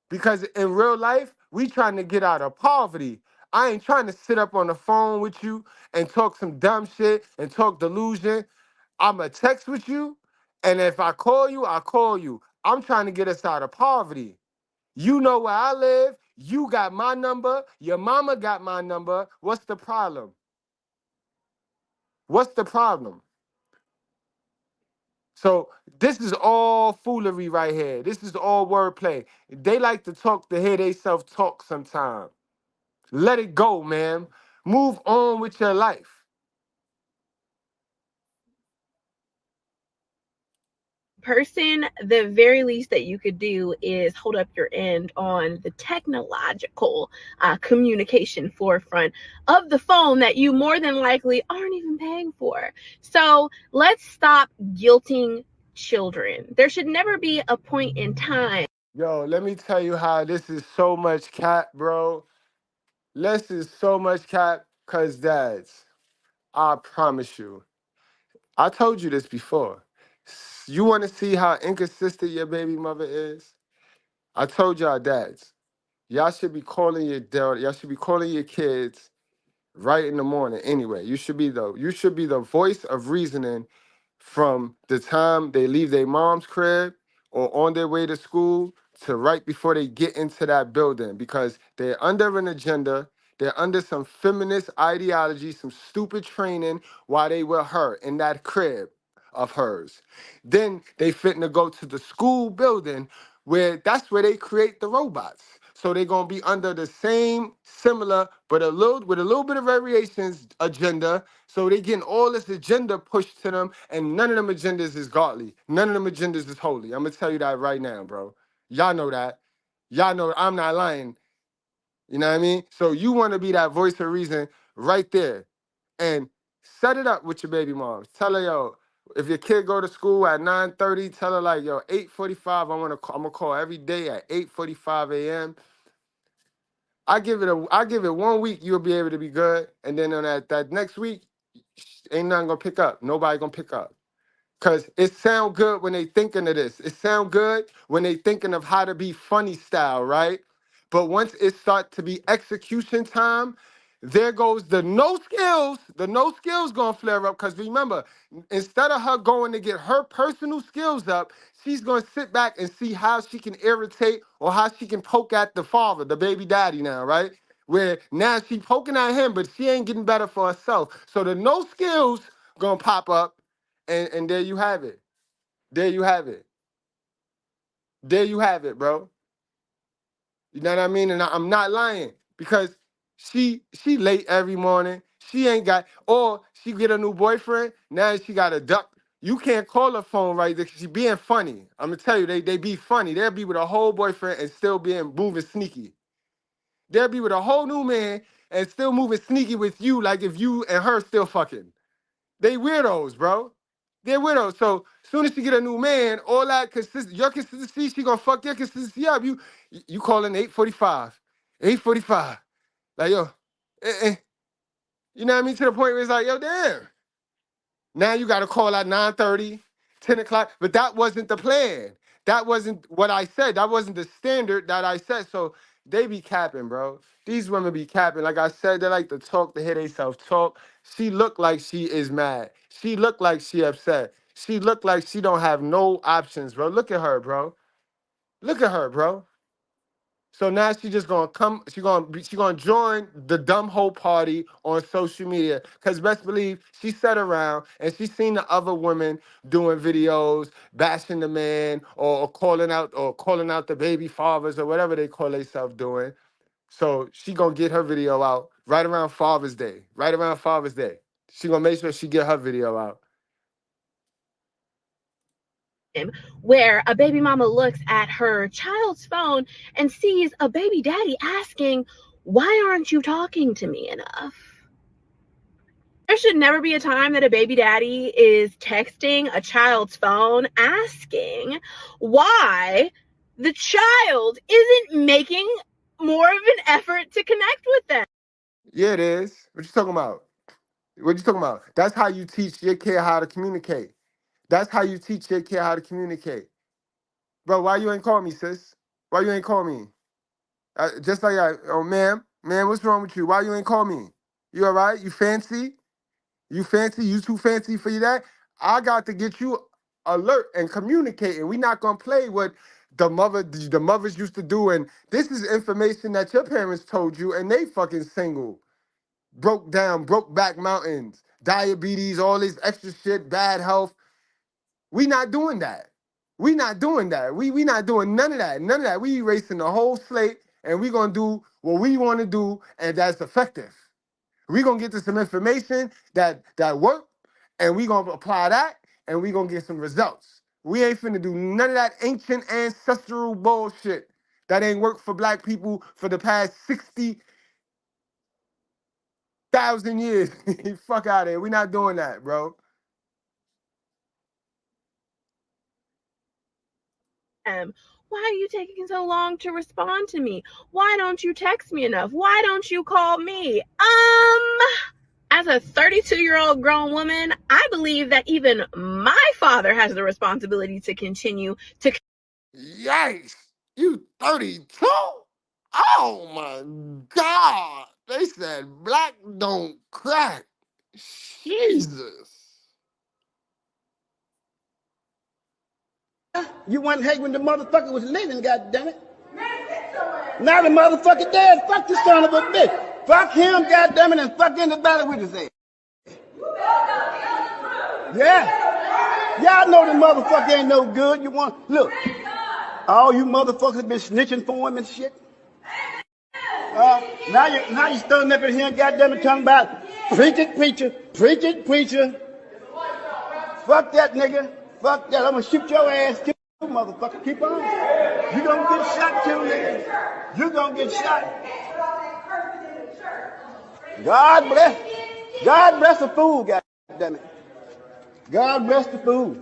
Because in real life, we trying to get out of poverty. I ain't trying to sit up on the phone with you and talk some dumb shit and talk delusion. I'ma text with you, and if I call you, I call you. I'm trying to get us out of poverty. You know where I live. You got my number. Your mama got my number. What's the problem? What's the problem? So this is all foolery right here. This is all wordplay. They like to talk to hear they self talk sometimes. Let it go, man. Move on with your life. person, the very least that you could do is hold up your end on the technological communication forefront of the phone that you more than likely aren't even paying for. So let's stop guilting children. There should never be a point in time. Yo, let me tell you how this is so much cap, bro. This is so much cap, cause dads, I promise you. I told you this before. You want to see how inconsistent your baby mother is? I told y'all dads, y'all should be calling your dad, y'all should be calling your kids right in the morning anyway. You should be the voice of reasoning from the time they leave their mom's crib or on their way to school to right before they get into that building, because they're under an agenda. They're under some feminist ideology, some stupid training while they were her in that crib of hers. Then they fitting to go to the school building where that's where they create the robots. So they're gonna be under the same similar, but with a little bit of variations agenda. So they getting all this agenda pushed to them, and none of them agendas is godly. None of them agendas is holy. I'm gonna tell you that right now, bro. Y'all know that. Y'all know I'm not lying. You know what I mean? So you want to be that voice of reason right there, and set it up with your baby mom. Tell her, yo, if your kid go to school at 9:30, tell her like, yo, 8:45. I'm gonna call every day at 8:45 a.m. I give it 1 week, you'll be able to be good, and then on that next week, ain't nothing gonna pick up. Nobody gonna pick up. Cause it sound good when they thinking of this. It sound good when they thinking of how to be funny style, right? But once it start to be execution time, there goes the no skills. The no skills gonna flare up. Cause remember, instead of her going to get her personal skills up, she's gonna sit back and see how she can irritate or how she can poke at the father, the baby daddy now, right? Where now she poking at him, but she ain't getting better for herself. So the no skills gonna pop up. And there you have it. There you have it. There you have it, bro. You know what I mean? And I'm not lying, because she late every morning. She ain't got, or she get a new boyfriend. Now she got a duck. You can't call her phone right there. She being funny. I'm gonna tell you, they be funny. They'll be with a whole boyfriend and still being moving sneaky. They'll be with a whole new man and still moving sneaky with you, like if you and her still fucking. They weirdos, bro. They're weirdos. So soon as she get a new man, all that your consistency, she gonna fuck your consistency up. You calling 8:45. 8:45. Like, yo, you know what I mean? To the point where it's like, yo, damn. Now you gotta call at 9:30, 10 o'clock. But that wasn't the plan. That wasn't what I said. That wasn't the standard that I said. So they be capping, bro. These women be capping. Like I said, they like to talk to hear they self-talk. She look like she is mad. She look like she upset. She look like she don't have no options, bro. Look at her, bro. Look at her, bro. So now she just gonna come. She gonna join the dumb hoe party on social media. Cause best believe she sat around and she seen the other women doing videos, bashing the man or calling out the baby fathers or whatever they call themselves doing. So she gonna get her video out right around Father's Day. Right around Father's Day. She gonna make sure she get her video out. Where a baby mama looks at her child's phone and sees a baby daddy asking, "Why aren't you talking to me enough?" There should never be a time that a baby daddy is texting a child's phone asking why the child isn't making more of an effort to connect with them. Yeah, it is. What you talking about? What you talking about? That's how you teach your kid how to communicate. That's how you teach your kid how to communicate. Bro, why you ain't call me, sis? Why you ain't call me? Just like, oh, ma'am, what's wrong with you? Why you ain't call me? You all right? You fancy? You fancy? You too fancy for that? I got to get you alert and communicating. We not gonna play what the mothers used to do. And this is information that your parents told you, and they fucking single, broke back mountains, diabetes, all this extra shit, bad health. We not doing that. We not doing that. We not doing none of that. None of that. We erasing the whole slate, and we gonna do what we want to do, and that's effective. We gonna get to some information that work, and we gonna apply that, and we gonna get some results. We ain't finna do none of that ancient ancestral bullshit that ain't worked for black people for the past 60,000 years. Fuck out of here. We not doing that, bro. Why are you taking so long to respond to me? Why don't you text me enough? Why don't you call me? As a 32-year-old grown woman, I believe that even my father has the responsibility to continue to... Yikes! You 32? Oh my God! They said black don't crack. Jesus. You wasn't hate when the motherfucker was living, goddammit. Now the motherfucker dead. Fuck this son of a bitch. Fuck him, goddammit, and fuck anybody with his ass. Yeah. Y'all know the motherfucker ain't no good. You want, look, all you motherfuckers been snitching for him and shit. Now you standing up in here, goddammit, talking about preach it, preacher. Fuck that nigga. Fuck that. I'm gonna shoot your ass too, motherfucker. Keep on. You gonna get shot too, nigga. You gonna get shot. God bless the fool, goddammit. God bless the fool.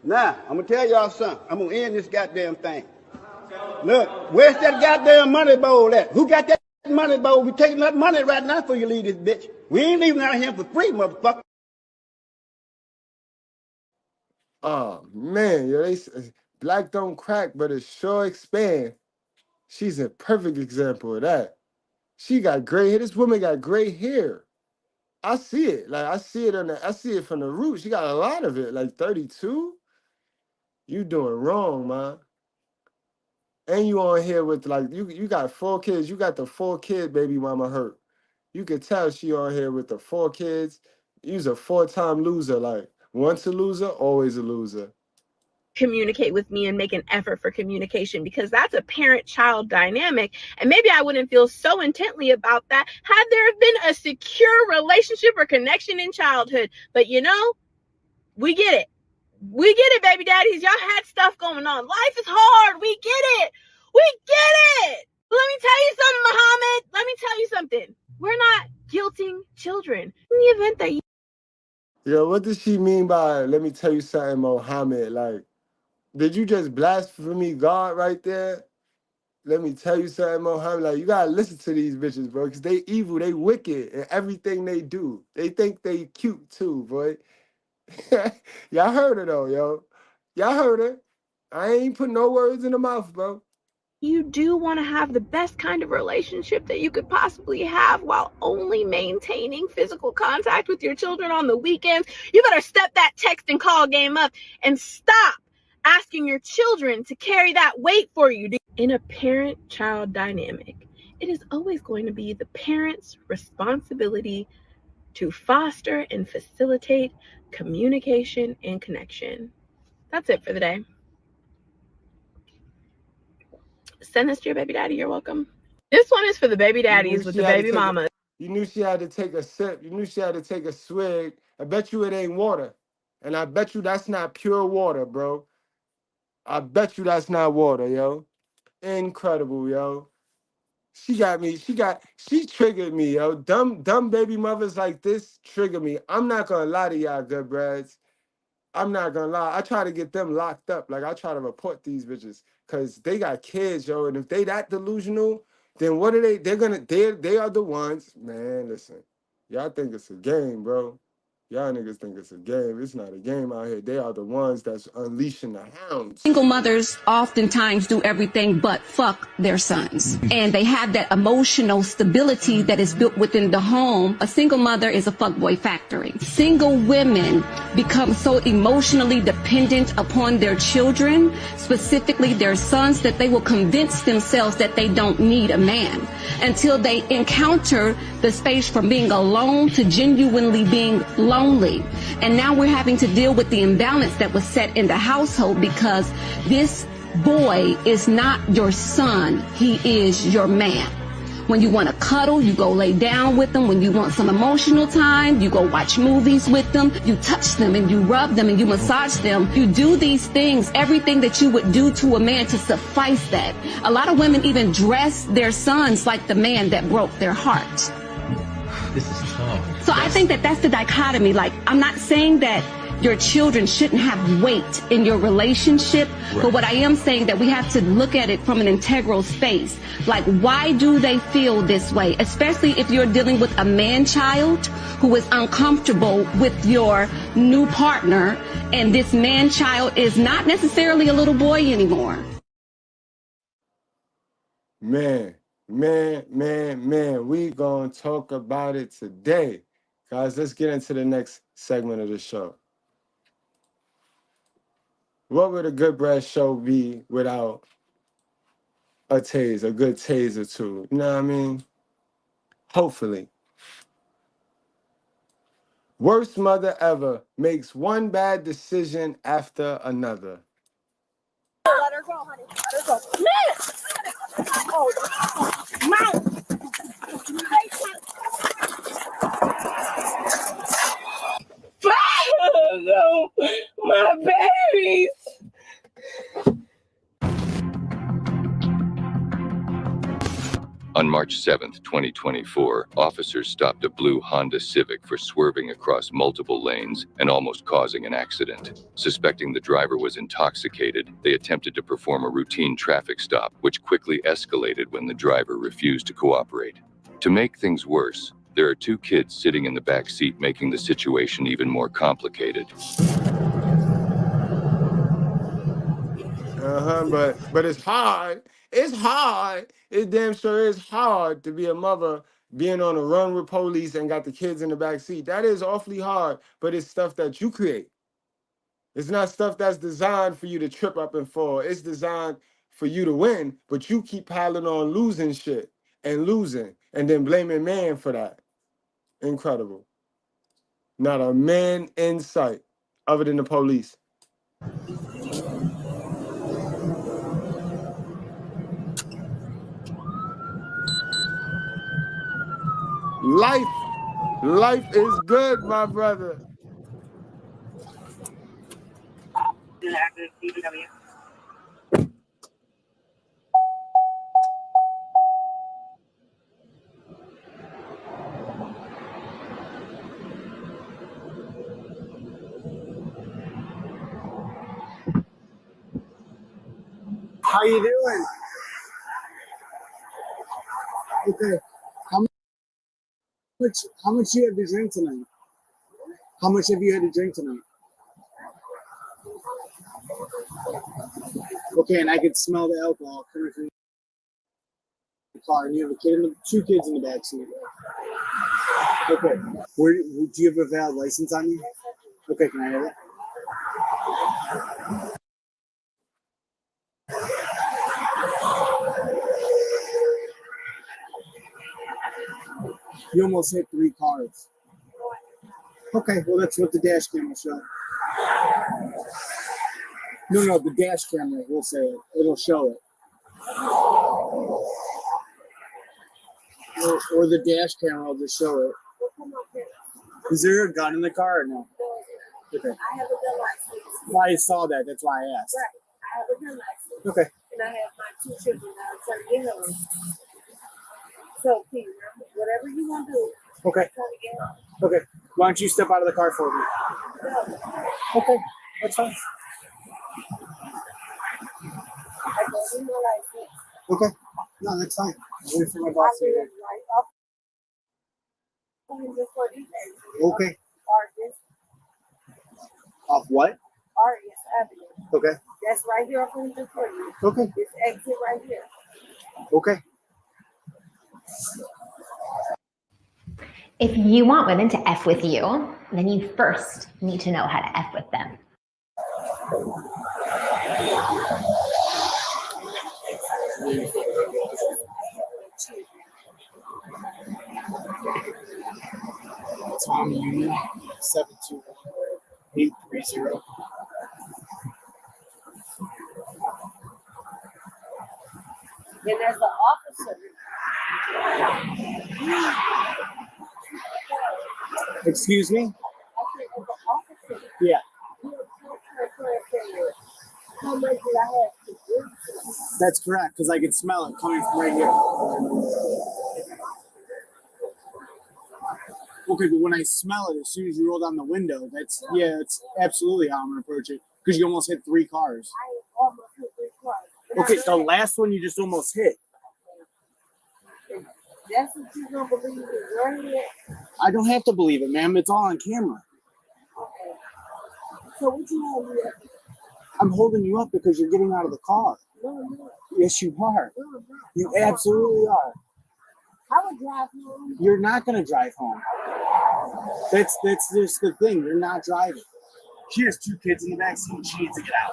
Now, I'm gonna tell y'all something. I'm gonna end this goddamn thing. Look, where's that goddamn money bowl at? Who got that money bowl? We taking that money right now before you leave this bitch. We ain't leaving out here for free, motherfucker. Oh man, yo, black don't crack, but it sure expand. She's a perfect example of that. She got gray hair. This woman got gray hair. I see it. Like I see it from the root. She got a lot of it. Like 32. You doing wrong, man. And you on here with like you got 4 kids. You got the 4-kid baby mama hurt. You could tell she on here with the 4 kids. You's a 4-time loser. Like once a loser, always a loser. Communicate with me and make an effort for communication, because that's a parent-child dynamic, and maybe I wouldn't feel so intently about that had there been a secure relationship or connection in childhood. But you know, we get it, baby daddies. Y'all had stuff going on. Life is hard. We get it. Let me tell you something, Muhammad. Let me tell you something. We're not guilting children in the event that you... Yo, what does she mean by let me tell you something, Mohammed? Like, did you just blaspheme God right there? Let me tell you something, Mohammed. Like, you gotta listen to these bitches, bro, because they evil, they wicked in everything they do. They think they cute too, boy. Y'all heard her though, yo. Y'all heard her. I ain't put no words in the mouth, bro. You do want to have the best kind of relationship that you could possibly have while only maintaining physical contact with your children on the weekends. You better step that text and call game up and stop asking your children to carry that weight for you. In a parent-child dynamic, it is always going to be the parent's responsibility to foster and facilitate communication and connection. That's it for the day. Send this to your baby daddy. You're welcome. This one is for the baby daddies with the baby mama. You knew she had to take a sip. You knew she had to take a swig. I bet you it ain't water. And I bet you that's not pure water, bro. I bet you that's not water, yo. Incredible, yo. She triggered me, yo. Dumb baby mothers like this trigger me. I'm not gonna lie to y'all, good brads. I'm not gonna lie. I try to get them locked up. Like I try to report these bitches because they got kids, yo. And if they that delusional, then what are they? They are the ones. Man, listen, y'all think it's a game, bro. Y'all niggas think it's a game. It's not a game out here. They are the ones that's unleashing the hounds. Single mothers oftentimes do everything but fuck their sons. And they have that emotional stability that is built within the home. A single mother is a fuckboy factory. Single women become so emotionally dependent upon their children, specifically their sons, that they will convince themselves that they don't need a man until they encounter the space from being alone to genuinely being lonely. And now we're having to deal with the imbalance that was set in the household because this boy is not your son, he is your man. When you want to cuddle, you go lay down with them. When you want some emotional time, you go watch movies with them. You touch them and you rub them and you massage them. You do these things, everything that you would do to a man to suffice that. A lot of women even dress their sons like the man that broke their heart. This is tough. So I think that that's the dichotomy. Like, I'm not saying that your children shouldn't have weight in your relationship, right. But what I am saying that we have to look at it from an integral space. Like, why do they feel this way? Especially if you're dealing with a man-child who is uncomfortable with your new partner, and this man-child is not necessarily a little boy anymore. Man, we gonna talk about it today. Guys, let's get into the next segment of the show. What would a good bread show be without a good taser too? You know what I mean? Hopefully. Worst mother ever makes one bad decision after another. Let her go, honey. Let her go. Man! Oh, mouth! No, my babies! On March 7th, 2024, officers stopped a blue Honda Civic for swerving across multiple lanes and almost causing an accident. Suspecting the driver was intoxicated, they attempted to perform a routine traffic stop, which quickly escalated when the driver refused to cooperate. To make things worse, there are two kids sitting in the back seat, making the situation even more complicated. But it's hard. It's hard. It damn sure is hard to be a mother being on a run with police and got the kids in the back seat. That is awfully hard, but it's stuff that you create. It's not stuff that's designed for you to trip up and fall. It's designed for you to win, but you keep piling on losing shit and losing and then blaming man for that. Incredible. Not a man in sight other than the police. Life is good, my brother. How you doing? Okay. How much you have to drink tonight? How much have you had to drink tonight? Okay, and I could smell the alcohol coming from the car, and you have two kids in the back seat. Okay. Do you have a valid license on you? Okay, can I have it? You almost hit 3 cars. Okay, well, that's what the dash cam will show. No, the dash camera will say it. It'll show it. Or the dash camera, I'll just show it. Is there a gun in the car or no? Okay. I have a gun license. I saw that. That's why I asked. Right. I have a gun license. Okay. And I have my 2 children that I'm trying to get home. So, Peter, whatever you want to do. Okay. Okay. Why don't you step out of the car for me? Okay. That's fine. I don't need my license. Okay. No, that's fine. I'll wait for my boss to get Okay. Off what? Arias Avenue. Okay. That's right here off of the 40. Okay. It's exit right here. Okay. If you want women to F with you, then you first need to know how to F with them. Tom Union 72830. Then there's the officer. Excuse me? Yeah. How much did I have to do? That's correct, because I can smell it coming from right here. Okay, but when I smell it, as soon as you roll down the window, that's absolutely how I'm gonna approach it. Because you almost hit 3 cars. I almost hit 3 cars. Okay, the last one you just almost hit. That's what you're gonna believe is right here. I don't have to believe it, ma'am. It's all on camera. Okay. So what you want me to do? I'm holding you up because you're getting out of the car. No, no. Yes, you are. No, no. You absolutely are. I would drive home. You're not gonna drive home. That's just the thing. You're not driving. She has 2 kids in the back seat. She needs to get out.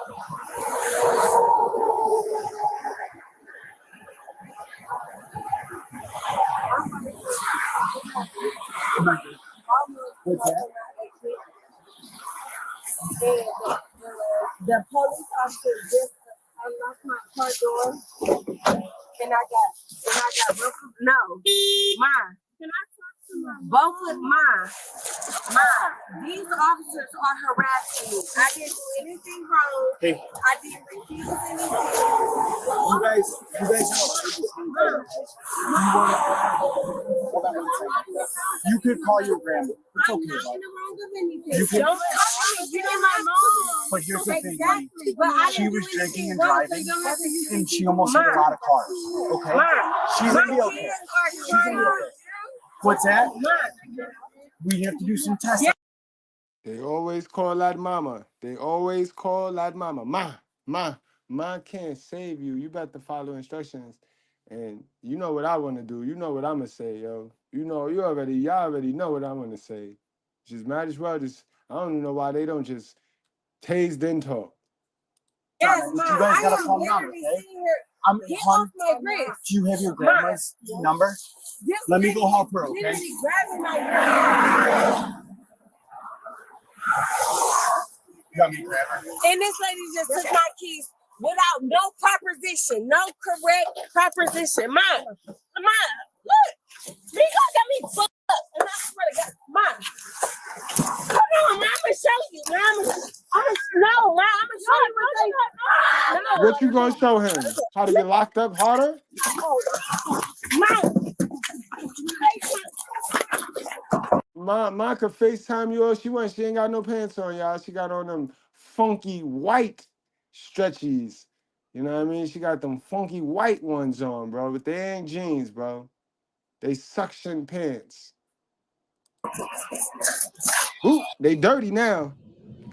What's that? The police officer just unlocked my car door, and I got no, mine. Can I talk to my both of mine? These officers are harassing me. I didn't do anything wrong. Hey. I didn't refuse anything. You guys you could call your grandma. It's okay, bud. You could. Don't call me. You know my mom. But here's the thing, Exactly. But I she didn't was do drinking anything and wrong, so driving, you don't have to use and she anything. almost hit a lot of cars. Okay, she's gonna be okay. She's gonna be okay. What's that? We have to do some testing. They always call that mama. They always call that mama. Ma can't save you. You better follow instructions. And you know what I want to do. You know what I'm going to say, yo. Y'all already know what I'm going to say. Just might as well just, I don't even know why they don't just tase then talk. Yes, You Mom. guys I gotta am calm down, literally okay? sitting here. Get Hon, off my wrist. do you have your grandma's number? This Let me lady go help her, is okay? literally grabbing my wrist. You want me to grab her? And this lady just took my keys without no proposition, no correct proposition. Mom, look. These guys got me fucked up. And I swear to God, Mom. Come on, Mom, I'm going to show you. Mom, I'm going to show you what they... No. What you going to show him? How to get locked up harder? Ma could FaceTime you. She ain't got no pants on, y'all. She got on them funky white stretchies. You know what I mean? She got them funky white ones on, bro. But they ain't jeans, bro. They suction pants. Ooh, they dirty now.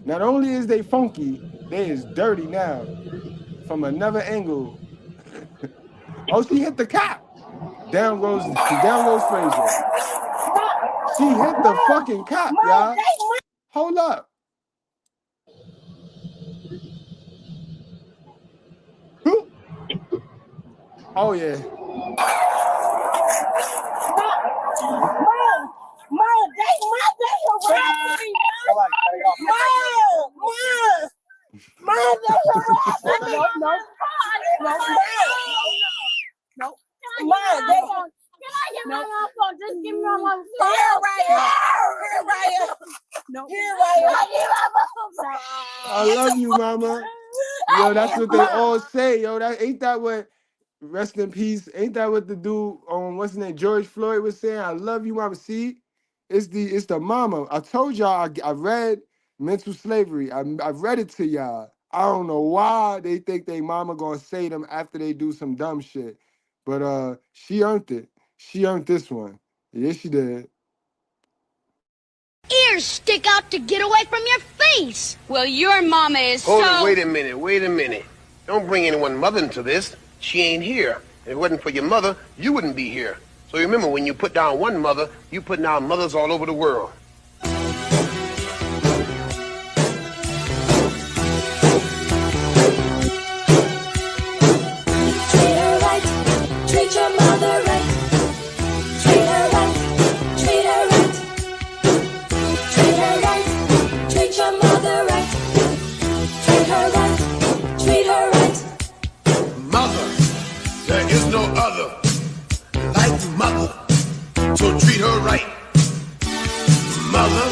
Not only is they funky, they is dirty now. From another angle. Oh, she hit the cop. Down goes Frazier. She hit the fucking cop, y'all. Hold up. Who? Oh, yeah. Mom, they harassing me. Mom, they harassing me. No. Mom, they... Can I get my mom phone. Just give me my mom's phone. Here, Raya. No. Here, Raya. I love you, mama. Yo, that's what they all say. Yo, that ain't that what rest in peace. Ain't that what the dude what's his name, George Floyd was saying? I love you, mama. See, it's the mama. I told y'all I read Mental Slavery. I read it to y'all. I don't know why they think they mama gonna say them after they do some dumb shit. But she earned it. She earned this one. Yes, she did. Ears stick out to get away from your face. Well, your mama is Hold it, wait a minute. Don't bring anyone mother into this. She ain't here. If it wasn't for your mother, you wouldn't be here. So remember, when you put down one mother, you put down mothers all over the world. Treat her right. Treat your mother right. Treat her right. Treat her right. Treat her right. Treat your mother right. Treat her right. Treat her right. Mother, there is no other like mother, so treat her right. Mother,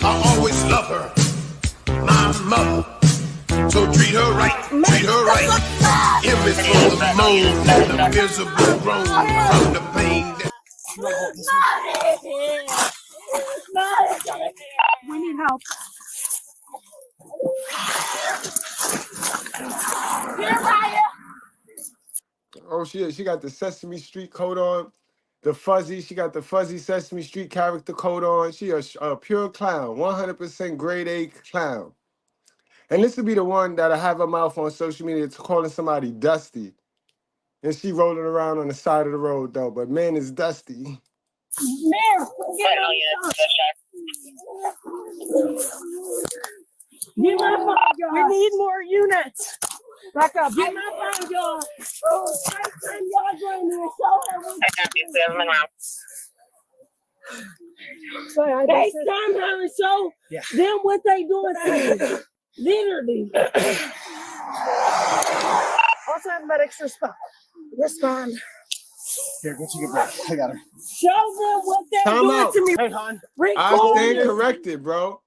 I always love her. My mother, so treat her right. Treat her right. Give me from the moan, the miserable groan, from the pain that... We need help. Here, Raya. Oh, she got the Sesame Street coat on, the fuzzy. She got the fuzzy Sesame Street character coat on. She a pure clown, 100% grade A clown. And this would be the one that I have her mouth on social media to calling somebody dusty. And she rolling around on the side of the road though, but man, it's dusty. Mayor, get my phone, y'all. We need more units. Back up. Get my phone, y'all. FaceTime her and show them what they doing to me. Literally. Also have medics respond. Here, go take a breath. I got her. Show them what they're Time doing out. to me. Hey, hon. I stand corrected, bro.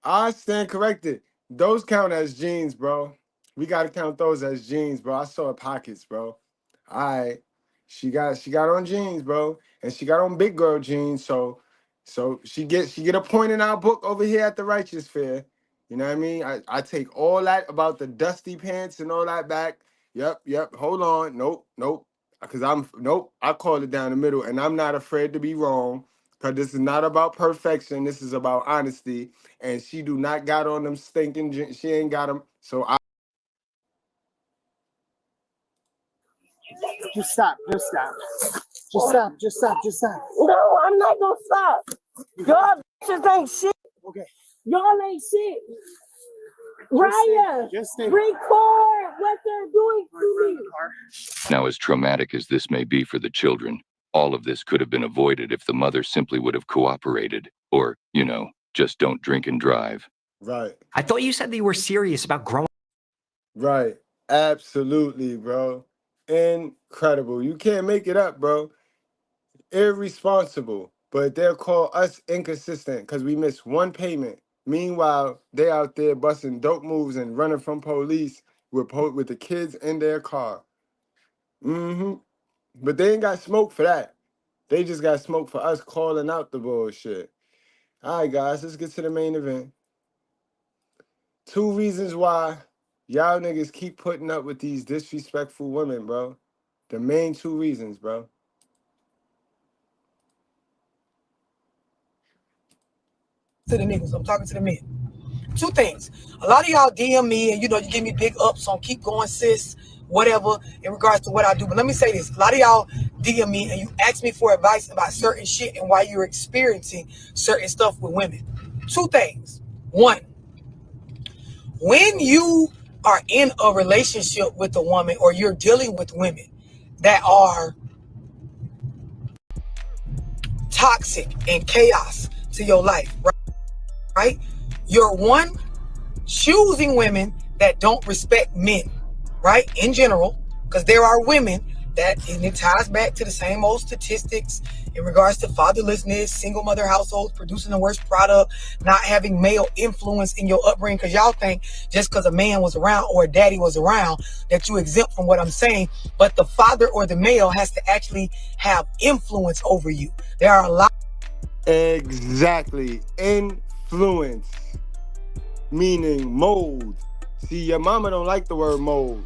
I stand corrected. Those count as jeans, bro. We gotta count those as jeans, bro. I saw her pockets, bro. All right. She got on jeans, bro. And she got on big girl jeans, so she get a point in our book over here at the Righteous Fair. You know what I mean? I take all that about the dusty pants and all that back. Yep. Hold on. Nope. Because I call it down the middle, and I'm not afraid to be wrong. Because this is not about perfection. This is about honesty. And she do not got on them stinking jeans. She ain't got them. So Just stop. Just stop. No, I'm not gonna stop. Y'all just ain't shit. Okay. Y'all ain't shit. Raya, record what they're doing to me. Now, as traumatic as this may be for the children, all of this could have been avoided if the mother simply would have cooperated. Or, just don't drink and drive. Right. I thought you said that you were serious about growing. Right. Absolutely, bro. Incredible. You can't make it up, bro. Irresponsible. But they'll call us inconsistent because we missed one payment. Meanwhile, they out there busting dope moves and running from police with the kids in their car. But they ain't got smoke for that. They just got smoke for us calling out the bullshit. All right, guys, let's get to the main event. 2 reasons why y'all niggas keep putting up with these disrespectful women, bro. The main 2 reasons, bro. To the niggas, I'm talking to the men. 2 things. A lot of y'all DM me and you give me big ups on keep going, sis, whatever, in regards to what I do. But let me say this. A lot of y'all DM me and you ask me for advice about certain shit and why you're experiencing certain stuff with women. 2 things. 1, when you are in a relationship with a woman or you're dealing with women that are toxic and chaos to your life, right? You're choosing women that don't respect men, right? In general, because there are women and it ties back to the same old statistics in regards to fatherlessness, single mother households producing the worst product, not having male influence in your upbringing, because y'all think just because a man was around or a daddy was around that you exempt from what I'm saying, but the father or the male has to actually have influence over you. There are a lot. Exactly. Influence, meaning mold. See, your mama don't like the word mold.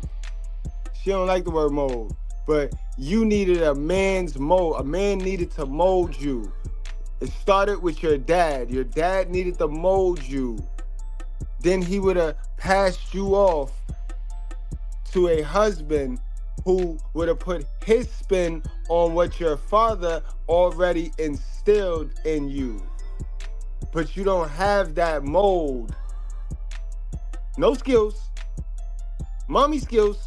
She don't like the word mold. But you needed a man's mold. A man needed to mold you. It started with your dad. Your dad needed to mold you. Then he would have passed you off to a husband who would have put his spin on what your father already instilled in you. But you don't have that mold. No skills. Mommy skills.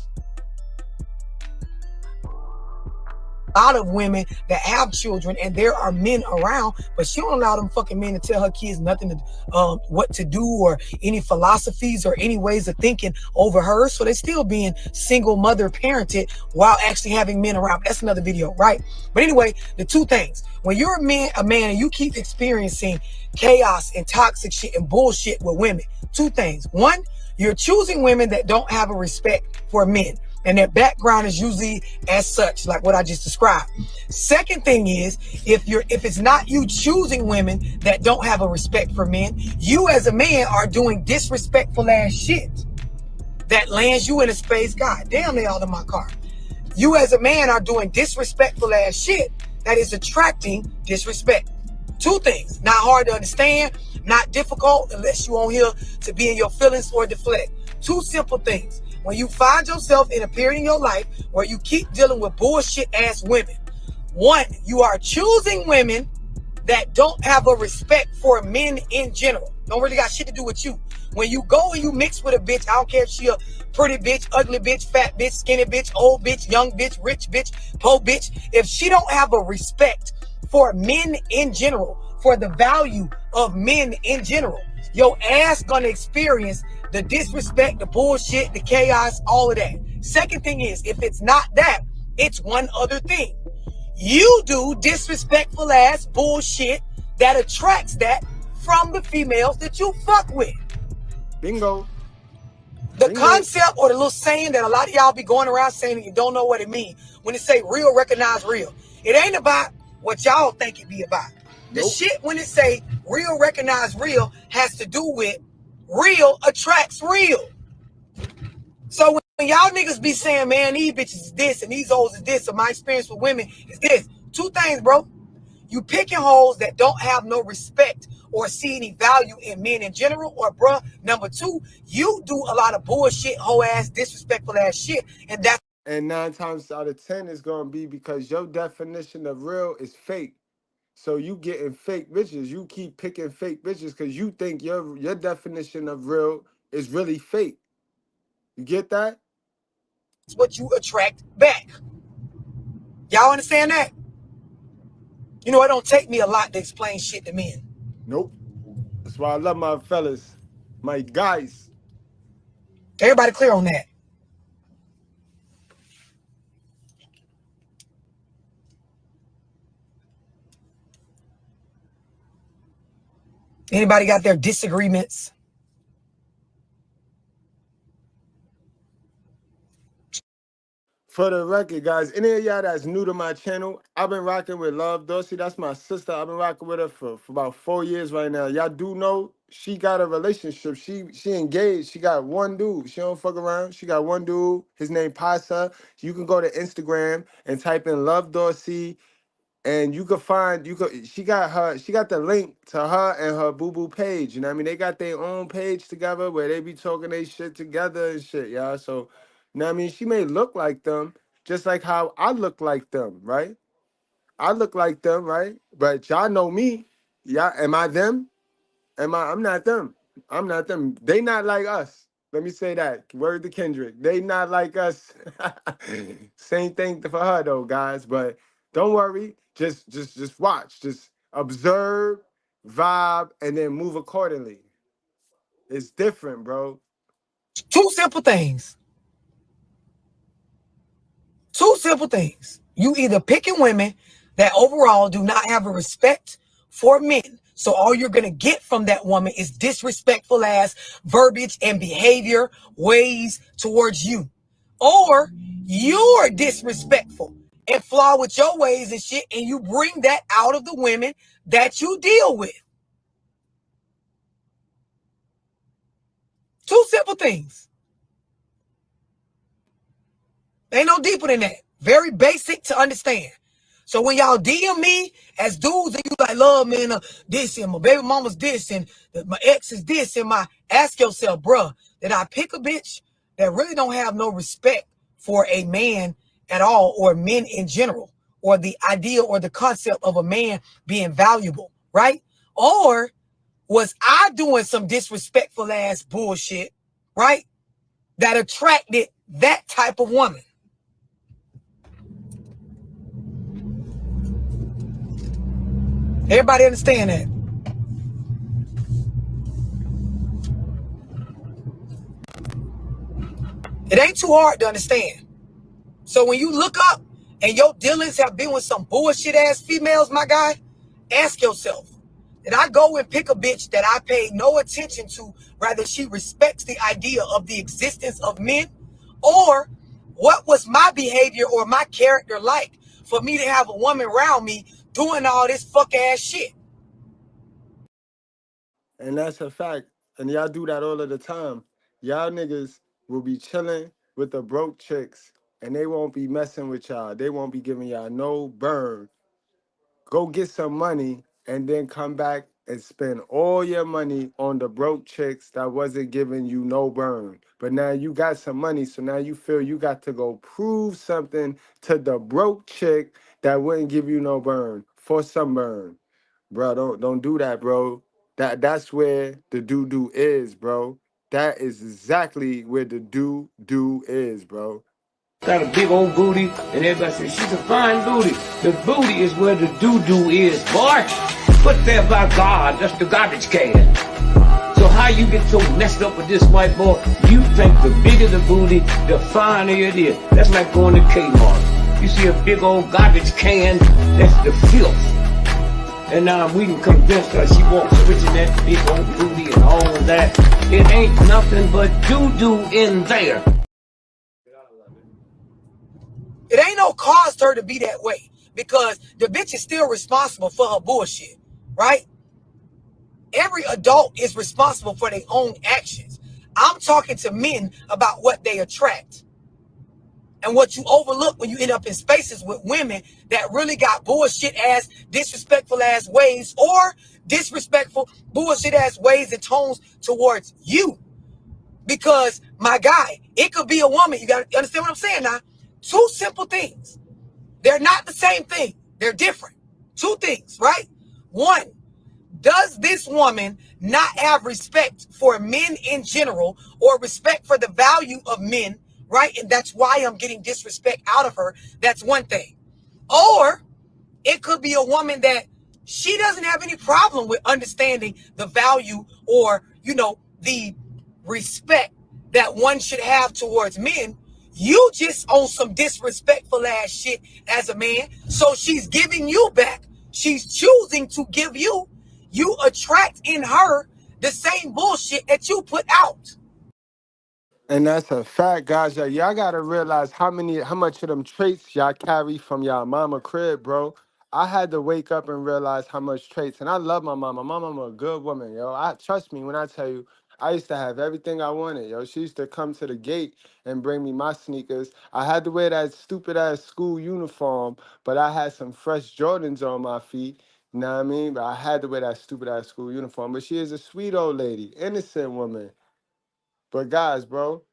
A lot of women that have children and there are men around, but she don't allow them fucking men to tell her kids nothing to what to do or any philosophies or any ways of thinking over her. So they're still being single mother parented while actually having men around. That's another video, right? But anyway, the two things. When you're a man and you keep experiencing chaos and toxic shit and bullshit with women, two things. One, you're choosing women that don't have a respect for men. And their background is usually as such, like what I just described. Second thing is, if it's not you choosing women that don't have a respect for men, you as a man are doing disrespectful ass shit that lands you in a space. God damn, they all in my car. You as a man are doing disrespectful ass shit that is attracting disrespect. Two things, not hard to understand, not difficult unless you on here to be in your feelings or deflect. Two simple things. When you find yourself in a period in your life where you keep dealing with bullshit ass women, one, you are choosing women that don't have a respect for men in general. Don't really got shit to do with you. When you go and you mix with a bitch, I don't care if she a pretty bitch, ugly bitch, fat bitch, skinny bitch, old bitch, young bitch, rich bitch, poor bitch. If she don't have a respect for men in general, for the value of men in general, your ass gonna experience the disrespect, the bullshit, the chaos, all of that. Second thing is, if it's not that, it's one other thing. You do disrespectful ass bullshit that attracts that from the females that you fuck with. Bingo. The concept or the little saying that a lot of y'all be going around saying that you don't know what it means. When it say real, recognize real. It ain't about what y'all think it be about. The shit when it say real, recognize real has to do with real attracts real. So when y'all niggas be saying, man, these bitches is this and these hoes is this, or my experience with women is this. Two things, bro. You picking hoes that don't have no respect or see any value in men in general, or bruh, number two, you do a lot of bullshit, hoe ass, disrespectful ass shit, and that's. And 9 times out of 10 is gonna be because your definition of real is fake. So you getting fake bitches. You keep picking fake bitches because you think your definition of real is really fake. You get that? It's what you attract back. Y'all understand that? You know, it don't take me a lot to explain shit to men. Nope. That's why I love my fellas, my guys. Everybody clear on that? Anybody got their disagreements? For the record, guys, any of y'all that's new to my channel, I've been rocking with Love Dorsey. That's my sister. I've been rocking with her for about 4 years right now. Y'all do know she got a relationship. She engaged. She got one dude. She don't fuck around. She got one dude. His name Pasa. You can go to Instagram and type in Love Dorsey, and you could find she got the link to her and her boo-boo page. You know what I mean? They got their own page together where they be talking their shit together and shit, y'all. So, you know what I mean? She may look like them, just like how I look like them, right? I look like them, right? But y'all know me. Yeah, am I them? I'm not them. I'm not them. They not like us. Let me say that. Word to Kendrick. They not like us. Same thing for her though, guys. But don't worry. Just watch. Just observe, vibe, and then move accordingly. It's different, bro. Two simple things. Two simple things. You either picking women that overall do not have a respect for men. So all you're going to get from that woman is disrespectful ass verbiage and behavior, ways towards you. Or you're disrespectful and flaw with your ways and shit, and you bring that out of the women that you deal with. Two simple things. Ain't no deeper than that. Very basic to understand. So when y'all DM me as dudes and you like, love, man, this and my baby mama's this and my ex is this and ask yourself, bruh, did I pick a bitch that really don't have no respect for a man at all, or men in general, or the idea or the concept of a man being valuable, right? Or was I doing some disrespectful ass bullshit, right, that attracted that type of woman? Everybody understand that? It ain't too hard to understand. So when you look up and your dealings have been with some bullshit ass females, my guy, ask yourself, did I go and pick a bitch that I paid no attention to, rather she respects the idea of the existence of men? Or what was my behavior or my character like for me to have a woman around me doing all this fuck ass shit? And that's a fact. And y'all do that all of the time. Y'all niggas will be chilling with the broke chicks and they won't be messing with y'all. They won't be giving y'all no burn. Go get some money and then come back and spend all your money on the broke chicks that wasn't giving you no burn. But now you got some money, so now you feel you got to go prove something to the broke chick that wouldn't give you no burn for some burn. Bro, don't do that, bro. That's where the doo-doo is, bro. That is exactly where the doo-doo is, bro. Got a big old booty, and everybody says she's a fine booty. The booty is where the doo-doo is, boy. Put there by God, that's the garbage can. So how you get so messed up with this white boy? You think the bigger the booty, the finer it is. That's like going to Kmart. You see a big old garbage can, that's the filth. And now we can convince her she wants switching that big old booty and all of that. It ain't nothing but doo-doo in there. It ain't no cause her to be that way, because the bitch is still responsible for her bullshit, right? Every adult is responsible for their own actions. I'm talking to men about what they attract and what you overlook when you end up in spaces with women that really got bullshit ass, disrespectful ass ways, or disrespectful, bullshit ass ways and tones towards you. Because, my guy, it could be a woman. You got to understand what I'm saying now. Two simple things. They're not the same thing. They're different. Two things, right? One, does this woman not have respect for men in general, or respect for the value of men, right? And that's why I'm getting disrespect out of her. That's one thing. Or it could be a woman that she doesn't have any problem with understanding the value or, the respect that one should have towards men. You just on some disrespectful ass shit as a man. So she's giving you back. She's choosing to give you. You attract in her the same bullshit that you put out. And that's a fact, guys. Y'all gotta realize how much of them traits y'all carry from y'all mama crib, bro. I had to wake up and realize how much traits. And I love my mama. My mama a good woman, yo. Trust me when I tell you, I used to have everything I wanted, yo. She used to come to the gate and bring me my sneakers. I had to wear that stupid ass school uniform, but I had some fresh Jordans on my feet. You know what I mean? But I had to wear that stupid ass school uniform. But she is a sweet old lady, innocent woman. But guys, bro,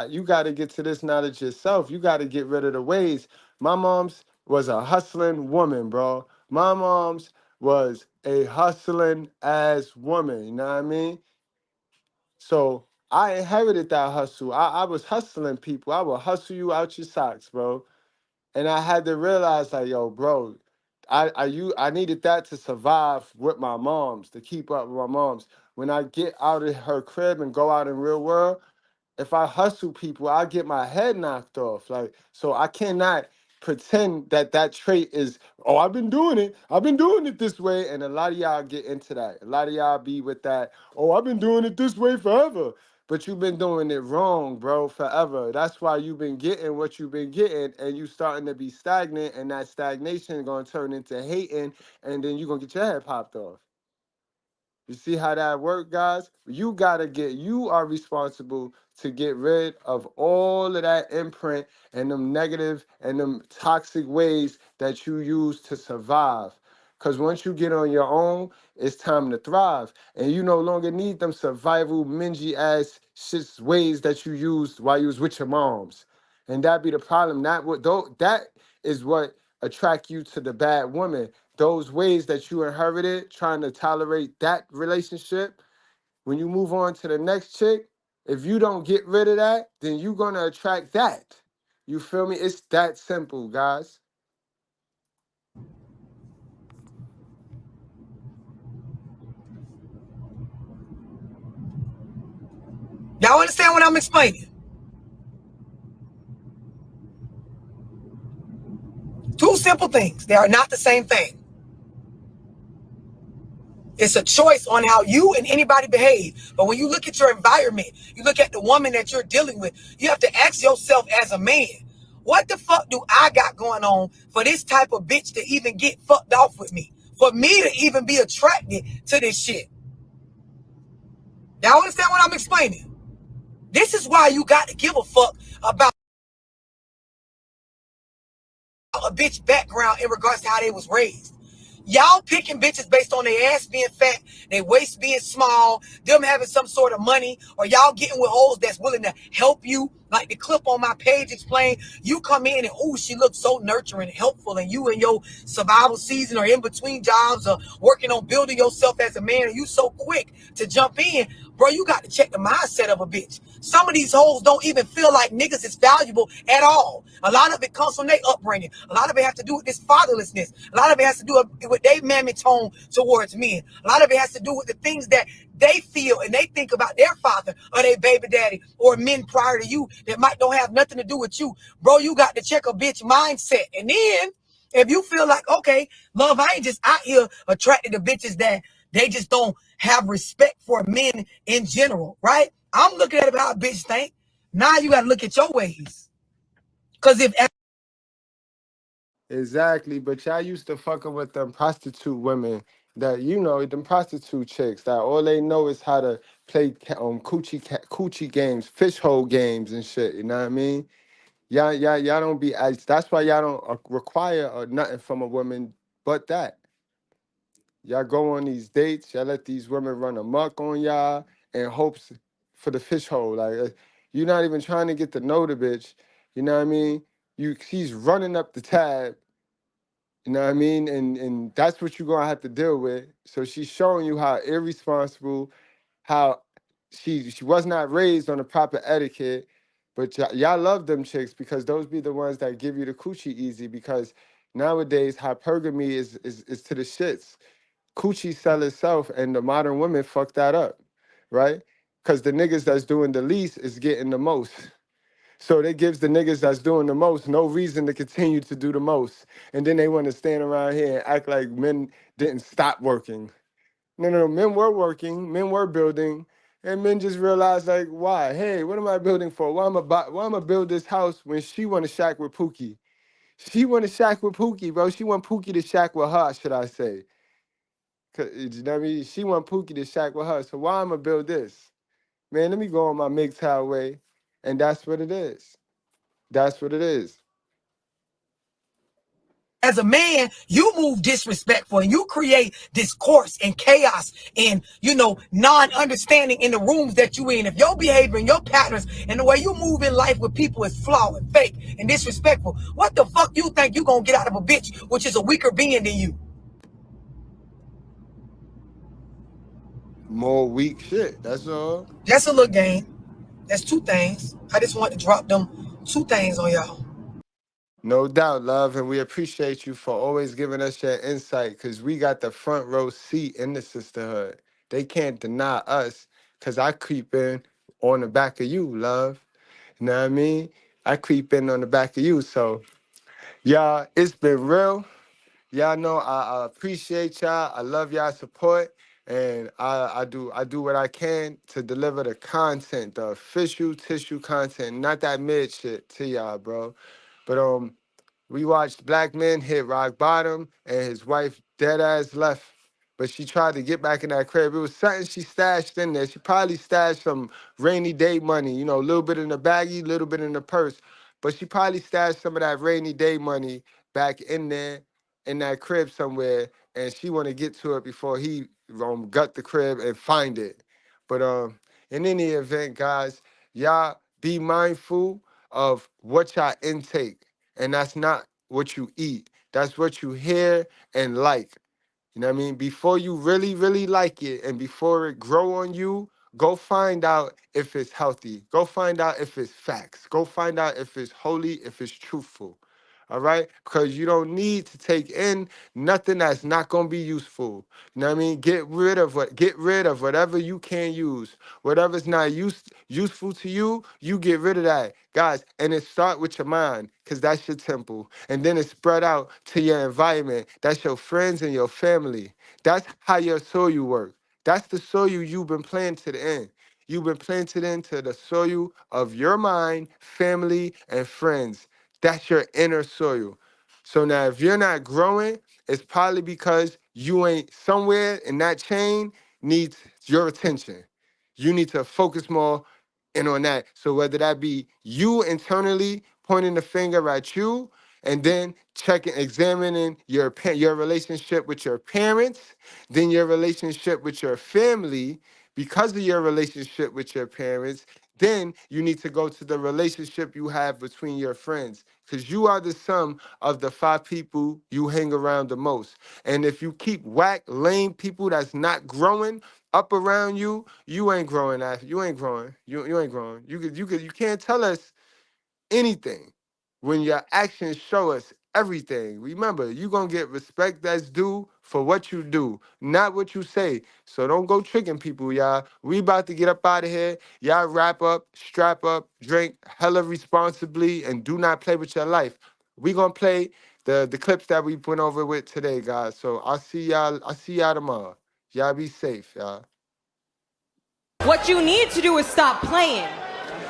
you got to get to this knowledge yourself. You got to get rid of the ways. My mom's was a hustling woman, bro. My mom's was a hustling ass woman. You know what I mean? So I inherited that hustle. I was hustling people. I would hustle you out your socks, bro. And I had to realize, like, yo, bro, I needed that to survive with my moms, to keep up with my moms. When I get out of her crib and go out in real world, if I hustle people, I get my head knocked off. Like, so I cannot pretend that that trait is, oh, I've been doing it this way. And a lot of y'all get into that. A lot of y'all be with that, oh, I've been doing it this way forever. But you've been doing it wrong, bro, forever. That's why you've been getting what you've been getting, and you starting to be stagnant, and that stagnation is going to turn into hating, and then you're going to get your head popped off. You see how that work, guys? You are responsible to get rid of all of that imprint and them negative and them toxic ways that you use to survive. Because once you get on your own, it's time to thrive. And you no longer need them survival, mingy ass shits ways that you used while you was with your moms. And that be the problem. That is what attract you to the bad woman. Those ways that you inherited, trying to tolerate that relationship, when you move on to the next chick, if you don't get rid of that, then you're going to attract that. You feel me? It's that simple, guys. Y'all understand what I'm explaining? Two simple things. They are not the same thing. It's a choice on how you and anybody behave. But when you look at your environment, you look at the woman that you're dealing with, you have to ask yourself as a man, what the fuck do I got going on for this type of bitch to even get fucked off with me? For me to even be attracted to this shit. Y'all understand what I'm explaining? This is why you got to give a fuck about a bitch background in regards to how they was raised. Y'all picking bitches based on their ass being fat, their waist being small, them having some sort of money, or y'all getting with hoes that's willing to help you. Like the clip on my page explained, you come in and, ooh, she looks so nurturing and helpful, and you in your survival season or in between jobs or working on building yourself as a man, and you so quick to jump in. Bro, you got to check the mindset of a bitch. Some of these hoes don't even feel like niggas is valuable at all. A lot of it comes from their upbringing. A lot of it has to do with this fatherlessness. A lot of it has to do with their mammy tone towards men. A lot of it has to do with the things that they feel and they think about their father or their baby daddy or men prior to you that might don't have nothing to do with you. Bro, you got to check a bitch mindset. And then if you feel like, okay, love, I ain't just out here attracted to bitches that they just don't have respect for men in general, right? I'm looking at how a bitch think. Now you got to look at your ways. Because if... Exactly, but y'all used to fucking with them prostitute women that, you know, them prostitute chicks that all they know is how to play coochie games, fish hole games and shit, you know what I mean? Y'all don't be as, that's why y'all don't require nothing from a woman but that. Y'all go on these dates, y'all let these women run amok on y'all in hopes for the fish hole. Like, you're not even trying to get to know the bitch, you know what I mean? She's running up the tab, you know what I mean? And that's what you're gonna have to deal with. So she's showing you how irresponsible, how she was not raised on the proper etiquette. But y'all love them chicks because those be the ones that give you the coochie easy, because nowadays hypergamy is to the shits. Coochie sell itself, and the modern women fuck that up, right? Because the niggas that's doing the least is getting the most. So that gives the niggas that's doing the most no reason to continue to do the most. And then they want to stand around here and act like men didn't stop working. No, men were working, men were building, and men just realized, like, why? Hey, what am I building for? Why am I build this house when she want to shack with Pookie? She want to shack with Pookie, bro. She want Pookie to shack with her, should I say. You know what I mean? She want Pookie to shack with her. So why am I build this? Man, let me go on my MGTOW way. And that's what it is. That's what it is. As a man, you move disrespectful and you create discourse and chaos and, you know, non-understanding in the rooms that you in. If your behavior and your patterns and the way you move in life with people is flawed and fake and disrespectful, what the fuck you think you gonna get out of a bitch which is a weaker being than you? More weak shit, that's all. That's a little game. That's two things. I just want to drop them two things on y'all. No doubt, love, and we appreciate you for always giving us your insight, because we got the front row seat in the sisterhood. They can't deny us, because I creep in on the back of you, love. You know what I mean? I creep in on the back of you, so Y'all, it's been real. Y'all know I appreciate y'all. I love y'all support. And I do what I can to deliver the content, the official tissue content, not that mid shit to y'all, bro. But we watched black men hit rock bottom and his wife dead ass left. But she tried to get back in that crib. It was something she stashed in there. She probably stashed some rainy day money, you know, a little bit in the baggie, a little bit in the purse. But she probably stashed some of that rainy day money back in there in that crib somewhere. And she want to get to it before he gut the crib and find it. But in any event, guys, y'all be mindful of what y'all intake. And that's not what you eat. That's what you hear and like. You know what I mean? Before you really, really like it and before it grow on you, go find out if it's healthy. Go find out if it's facts. Go find out if it's holy, if it's truthful. All right? Because you don't need to take in nothing that's not gonna be useful. You know what I mean? Get rid of whatever you can't use. Whatever's not useful to you, you get rid of that. Guys, and it start with your mind, because that's your temple. And then it spread out to your environment. That's your friends and your family. That's how your soil work. That's the soil you've been planted in. You've been planted into the soil of your mind, family, and friends. That's your inner soil. So now if you're not growing, it's probably because you ain't somewhere in that chain needs your attention. You need to focus more in on that. So whether that be you internally pointing the finger at you and then checking, examining your relationship with your parents, then your relationship with your family, because of your relationship with your parents, then you need to go to the relationship you have between your friends, because you are the sum of the 5 people you hang around the most. And if you keep whack, lame people that's not growing up around you, you ain't growing. You ain't growing. You ain't growing. You can't tell us anything when your actions show us everything. Remember, you're going to get respect that's due for what you do, not what you say. So don't go tricking people, y'all. We about to get up out of here. Y'all wrap up, strap up, drink hella responsibly, and do not play with your life. We going to play the clips that we went over with today, guys. So I'll see y'all tomorrow. Y'all be safe, y'all. What you need to do is stop playing.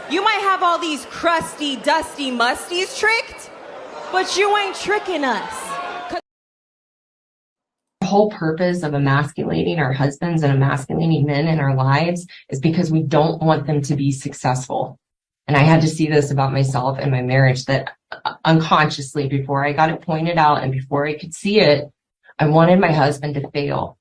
You might have all these crusty, dusty musties tricked, but you ain't tricking us. The whole purpose of emasculating our husbands and emasculating men in our lives is because we don't want them to be successful. And I had to see this about myself and my marriage, that unconsciously, before I got it pointed out and before I could see it, I wanted my husband to fail,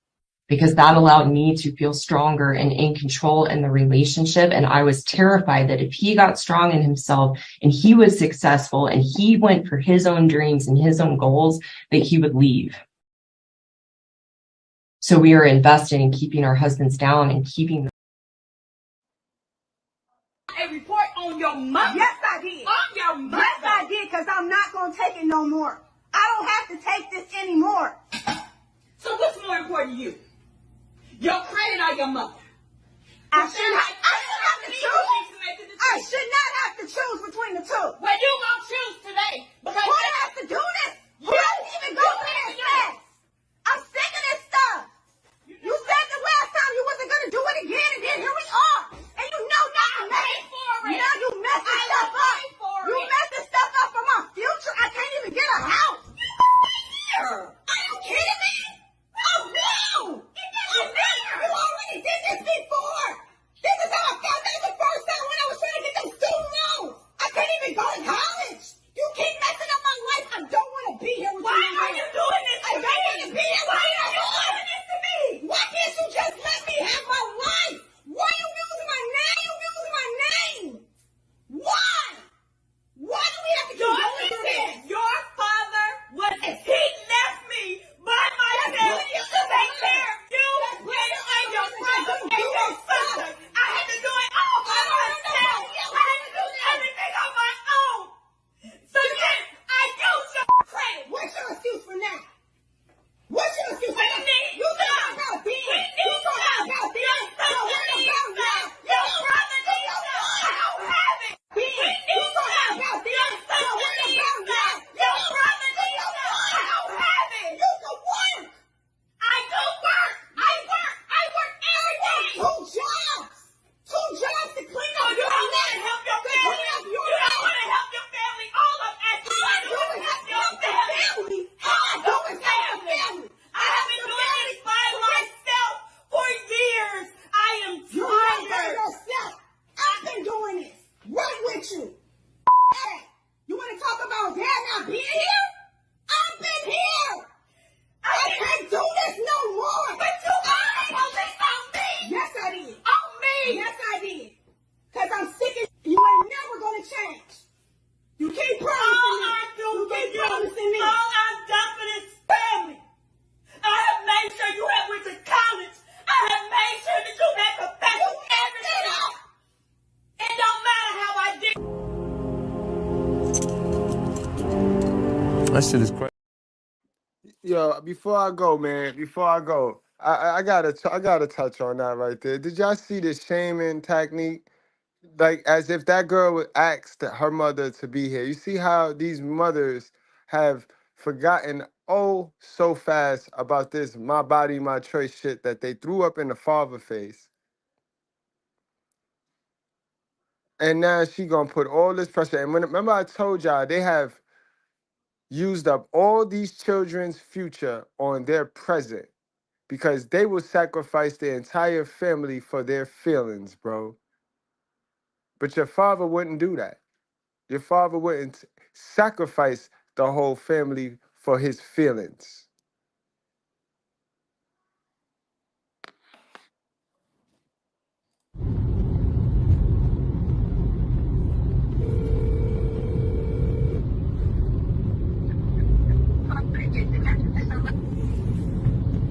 because that allowed me to feel stronger and in control in the relationship. And I was terrified that if he got strong in himself and he was successful and he went for his own dreams and his own goals, that he would leave. So we are invested in keeping our husbands down and keeping them. A report on your mother. Yes, I did. On your mother. Yes, I did, because I'm not going to take it no more. I don't have to take this anymore. So what's more important to you? Your credit or your mother? I should not have to choose. I should not have to choose between the two. Well, you gonna choose today. Because who has to do this? Who has to even go past that? I'm sick of this stuff. You said the last time you wasn't gonna do it again, and then here we are. And you know not to mess it. Now you messing stuff up. You messing stuff up for my future. I can't even get a house. Are you kidding me? Oh no! You already did this before! This is how I found out the first time when I was trying to get them student loans! I can't even go to college! You keep messing up my life! I don't want to be here with you! Why are you doing have it. You can work. I do work. I work every day. 2 jobs. 2 jobs to clean up. You don't want to help your family. You don't want to help your family. All I'm asking you to do is help your family. I do is help your family. I have been doing this by myself for years. I am tired. You by yourself. I've been doing this. Right with you. Hey, you want to talk about dad not being here? I've been here. I can't do this no more. But you already police on me. Yes, I did. On me. Yes, I did. Because I'm sick of you ain't never going to change. You keep promising me. You keep promising me. All I've done for this family. I have made sure you have went to college. I have made sure that you had professional everything. It don't matter how I did. That shit is crazy. Yo, before I go, man, I gotta touch on that right there. Did y'all see the shaming technique? Like as if that girl would ask her mother to be here. You see how these mothers have forgotten so fast about this my body, my choice shit that they threw up in the father face. And now she gonna put all this pressure. And remember I told y'all they have used up all these children's future on their present because they will sacrifice their entire family for their feelings, bro. But your father wouldn't do that. Your father wouldn't sacrifice the whole family for his feelings.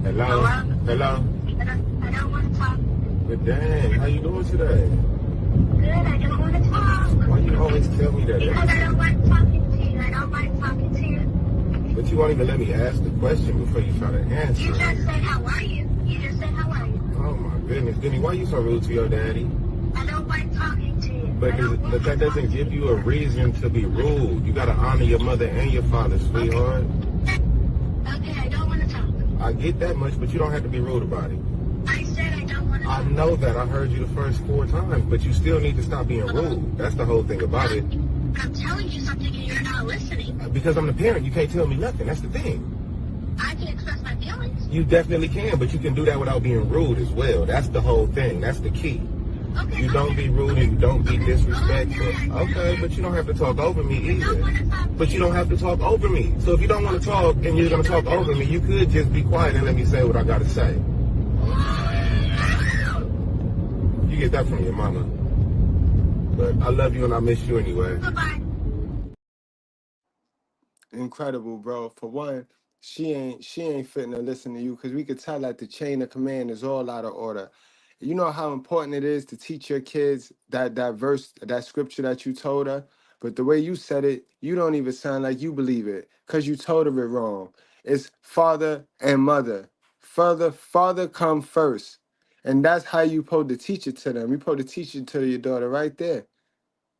Hello? Hello? I don't want to talk. But dang, how you doing today? Good, I don't want to talk. Why you always tell me that? Because I don't like talking to you. I don't like talking to you. But you won't even let me ask the question before you try to answer. You just said, how are you? You just said, how are you? Oh my goodness, Denny, why you so rude to your daddy? I don't like talking to you. But that doesn't give you a reason to be rude. You gotta honor your mother and your father, sweetheart. Okay, I don't want to talk. I get that much, but you don't have to be rude about it. I said I don't want to talk. I know that. I heard you the first 4 times, but you still need to stop being rude. That's the whole thing about it. I'm telling you something and you're not listening. Because I'm the parent, you can't tell me nothing. That's the thing. I can express my feelings. You definitely can, but you can do that without being rude as well. That's the whole thing. That's the key. Okay, you don't be rude and you don't be disrespectful. Okay, but you don't have to talk over me either. But you don't have to talk over me. So if you don't want to talk and you're going to talk over me, you could just be quiet and let me say what I got to say. You get that from your mama. But I love you and I miss you anyway. Bye-bye. Incredible, bro. For one, she ain't fitting to listen to you because we could tell that the chain of command is all out of order. You know how important it is to teach your kids that verse, that scripture that you told her, but the way you said it, you don't even sound like you believe it because you told her it wrong. It's father and mother. Father come first. And that's how you supposed to teach it to them. You supposed to teach it to your daughter right there.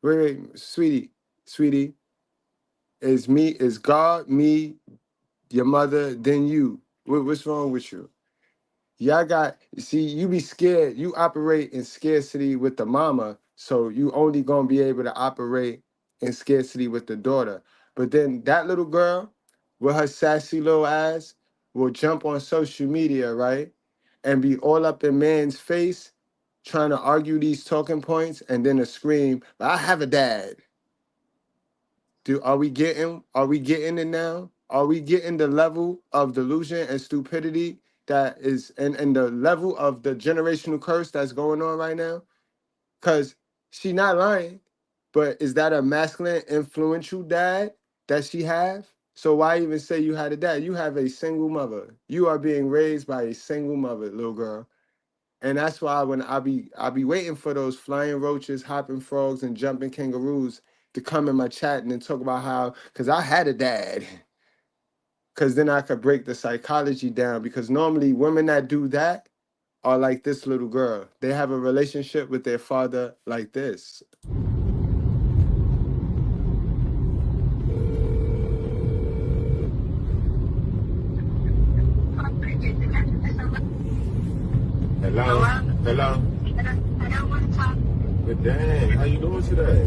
Wait, sweetie, is God, me, your mother, then you. What's wrong with you? You be scared. You operate in scarcity with the mama, so you only gonna be able to operate in scarcity with the daughter. But then that little girl with her sassy little ass will jump on social media, right? And be all up in man's face trying to argue these talking points and then to scream, I have a dad. Are we getting it now? Are we getting the level of delusion and stupidity that is and the level of the generational curse that's going on right now? Because she not lying, but is that a masculine influential dad that she have? So why even say you had a dad? You have a single mother. You are being raised by a single mother, little girl. And that's why when I be waiting for those flying roaches, hopping frogs, and jumping kangaroos to come in my chat and then talk about how, because I had a dad. Because then I could break the psychology down. Because normally women that do that are like this little girl. They have a relationship with their father like this. Hello? Hello? I don't want to talk. But dang, how you doing today?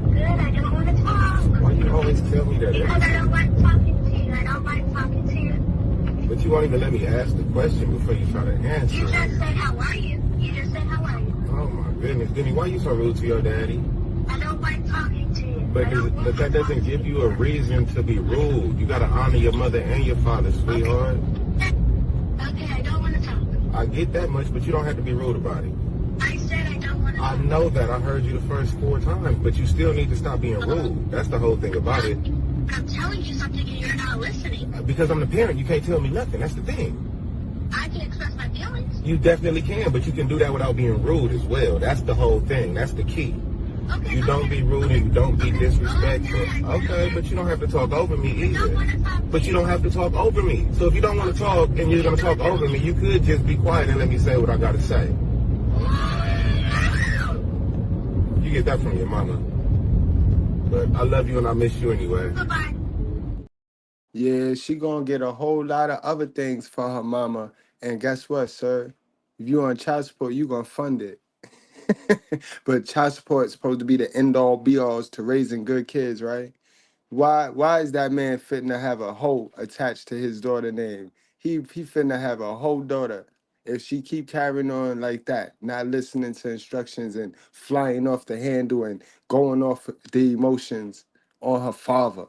Good, I don't want to talk. Why you always tell me that? Because I don't like talking to you. I don't like talking to you. But you won't even let me ask the question before you try to answer. You just said, how are you? You just said, how are you? Oh my goodness, Denny, why you so rude to your daddy? I don't like talking to you. But that doesn't give you a reason to be rude. You gotta honor your mother and your father, sweetheart. Okay, I don't want to talk. I get that much, but you don't have to be rude about it. I said I don't want to talk. I know that. I heard you the first 4 times, but you still need to stop being rude. That's the whole thing about it. I'm telling you something and you're not listening. Because I'm the parent, you can't tell me nothing. That's the thing. I can express my feelings. You definitely can, but you can do that without being rude as well. That's the whole thing. That's the key. Okay, You don't be rude and you don't be disrespectful. Okay, but you don't have to talk over me either. But you don't have to talk over me. So if you don't want to talk and you're going to talk over me, you could just be quiet and let me say what I got to say. You get that from your mama. But I love you and I miss you anyway. Bye-bye. Yeah, she gonna get a whole lot of other things for her mama. And guess what, sir? If you on child support, you gonna fund it. But child support is supposed to be the end-all be-alls to raising good kids, right? Why is that man fitting to have a hoe attached to his daughter name? He finna have a whole daughter. If she keep carrying on like that, not listening to instructions and flying off the handle and going off the emotions on her father.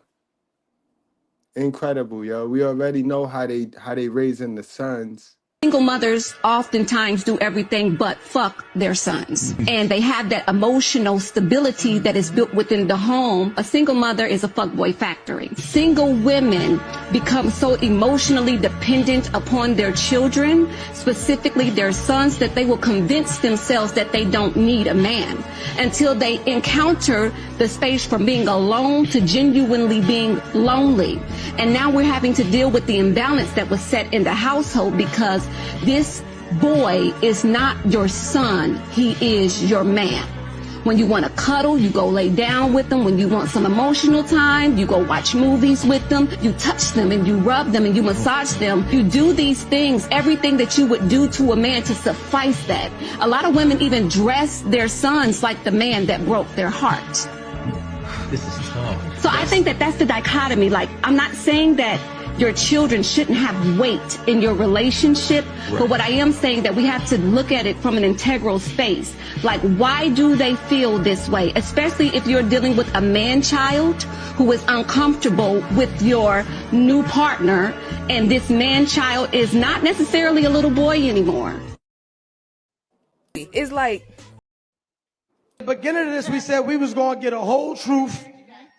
Incredible, yo. We already know how they raising the sons. Single mothers oftentimes do everything but fuck their sons. And they have that emotional stability that is built within the home. A single mother is a fuckboy factory. Single women become so emotionally dependent upon their children, specifically their sons, that they will convince themselves that they don't need a man until they encounter the space from being alone to genuinely being lonely. And now we're having to deal with the imbalance that was set in the household because this boy is not your son, he is your man. When you want to cuddle, you go lay down with them. When you want some emotional time, you go watch movies with them. You touch them and you rub them and you massage them. You do these things, everything that you would do to a man to suffice that. A lot of women even dress their sons like the man that broke their heart. This is tough. So I think that that's the dichotomy. Like, I'm not saying that your children shouldn't have weight in your relationship, but what I am saying that we have to look at it from an integral space. Like, why do they feel this way? Especially if you're dealing with a man-child who is uncomfortable with your new partner, and this man-child is not necessarily a little boy anymore. It's like, At the beginning of this, we said we was going to get a whole truth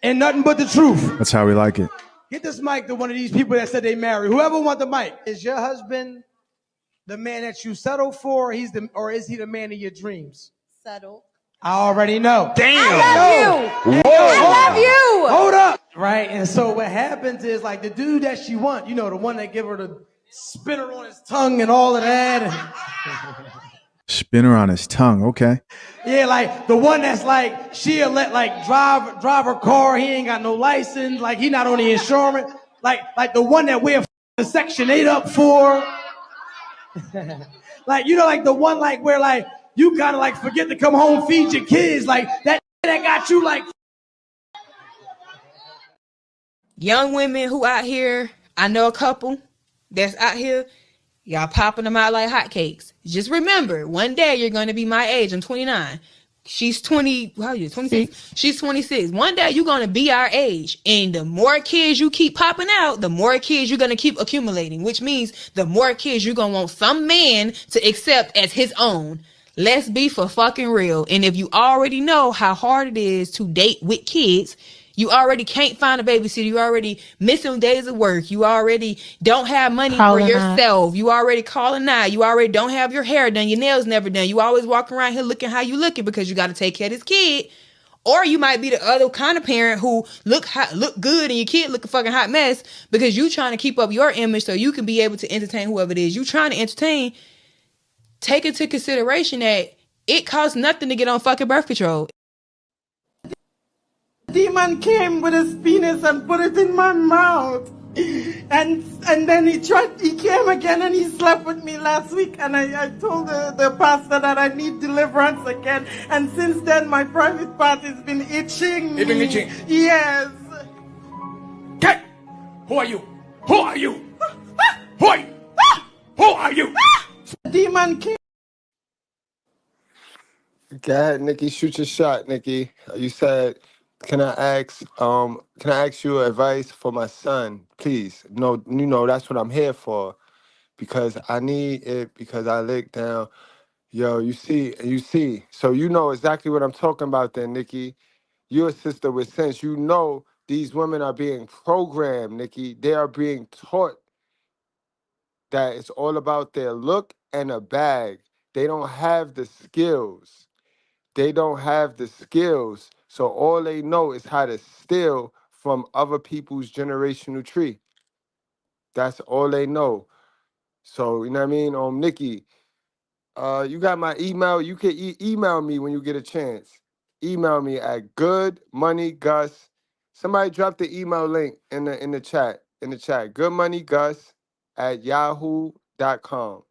and nothing but the truth. That's how we like it. Get this mic to one of these people that said they married. Whoever want the mic. Is your husband the man that you settle for, or is he the man of your dreams? settled. I already know. Damn. I love you. I love you. Hold up. Right? And so what happens is, like, the dude that she want, you know, the one that give her the spinner on his tongue and all of that. Spinner on his tongue. Okay. Yeah, like the one that's like, she'll let like drive her car. He ain't got no license. Like, he not on the insurance. Like the one that we're the Section 8 up for. Like, you know, like the one like where like you kind of like forget to come home, feed your kids. Like that got you like. Young women who out here, I know a couple that's out here, y'all popping them out like hotcakes. Just remember, one day you're going to be my age. I'm 29. She's 20. How are you? 26. She's 26. One day you're going to be our age. And the more kids you keep popping out, the more kids you're going to keep accumulating, which means the more kids you're going to want some man to accept as his own. Let's be for fucking real. And if you already know how hard it is to date with kids, you already can't find a babysitter. You already missing days of work. You already don't have money for yourself. You already calling out. You already don't have your hair done. Your nails never done. You always walking around here looking how you looking because you got to take care of this kid. Or you might be the other kind of parent who look good and your kid look a fucking hot mess because you trying to keep up your image so you can be able to entertain whoever it is you trying to entertain. Take into consideration that it costs nothing to get on fucking birth control. Demon came with his penis and put it in my mouth. And then he came again and he slept with me last week, and I told the pastor that I need deliverance again, and since then my private part has been itching. It's been itching? Yes. Okay. Who are you? Who are you? Who are you? Who are you? Demon king. Go ahead, Nikki. Shoot your shot, Nikki. You said, can I ask you advice for my son, please? No, you know that's what I'm here for, because I need it, because I look down. Yo, you see. So you know exactly what I'm talking about then, Nikki. You're a sister with sense. You know these women are being programmed, Nikki. They are being taught that it's all about their look and a bag. They don't have the skills. They don't have the skills. So all they know is how to steal from other people's generational tree. That's all they know. So, you know what I mean? Nikki, you got my email. You can email me when you get a chance. Email me at goodmoneygus. Somebody drop the email link in the chat. goodmoneygus@yahoo.com.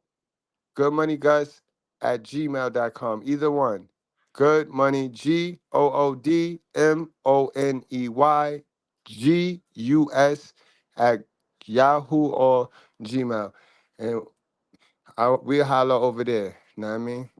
goodmoneygus@gmail.com. Either one. Good money, GOODMONEYGUS at Yahoo or Gmail. And we'll holler over there. You know what I mean?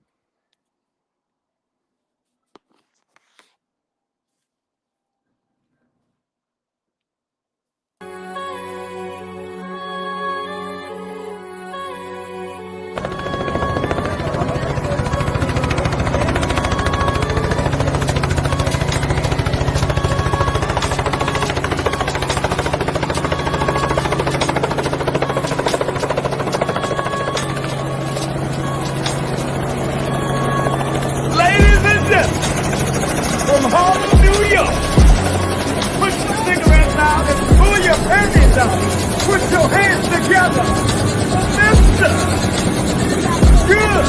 Ladies and gentlemen, from Harlem, New York, put your cigarettes out and pull your panties out. Put your hands together. Mr. Good.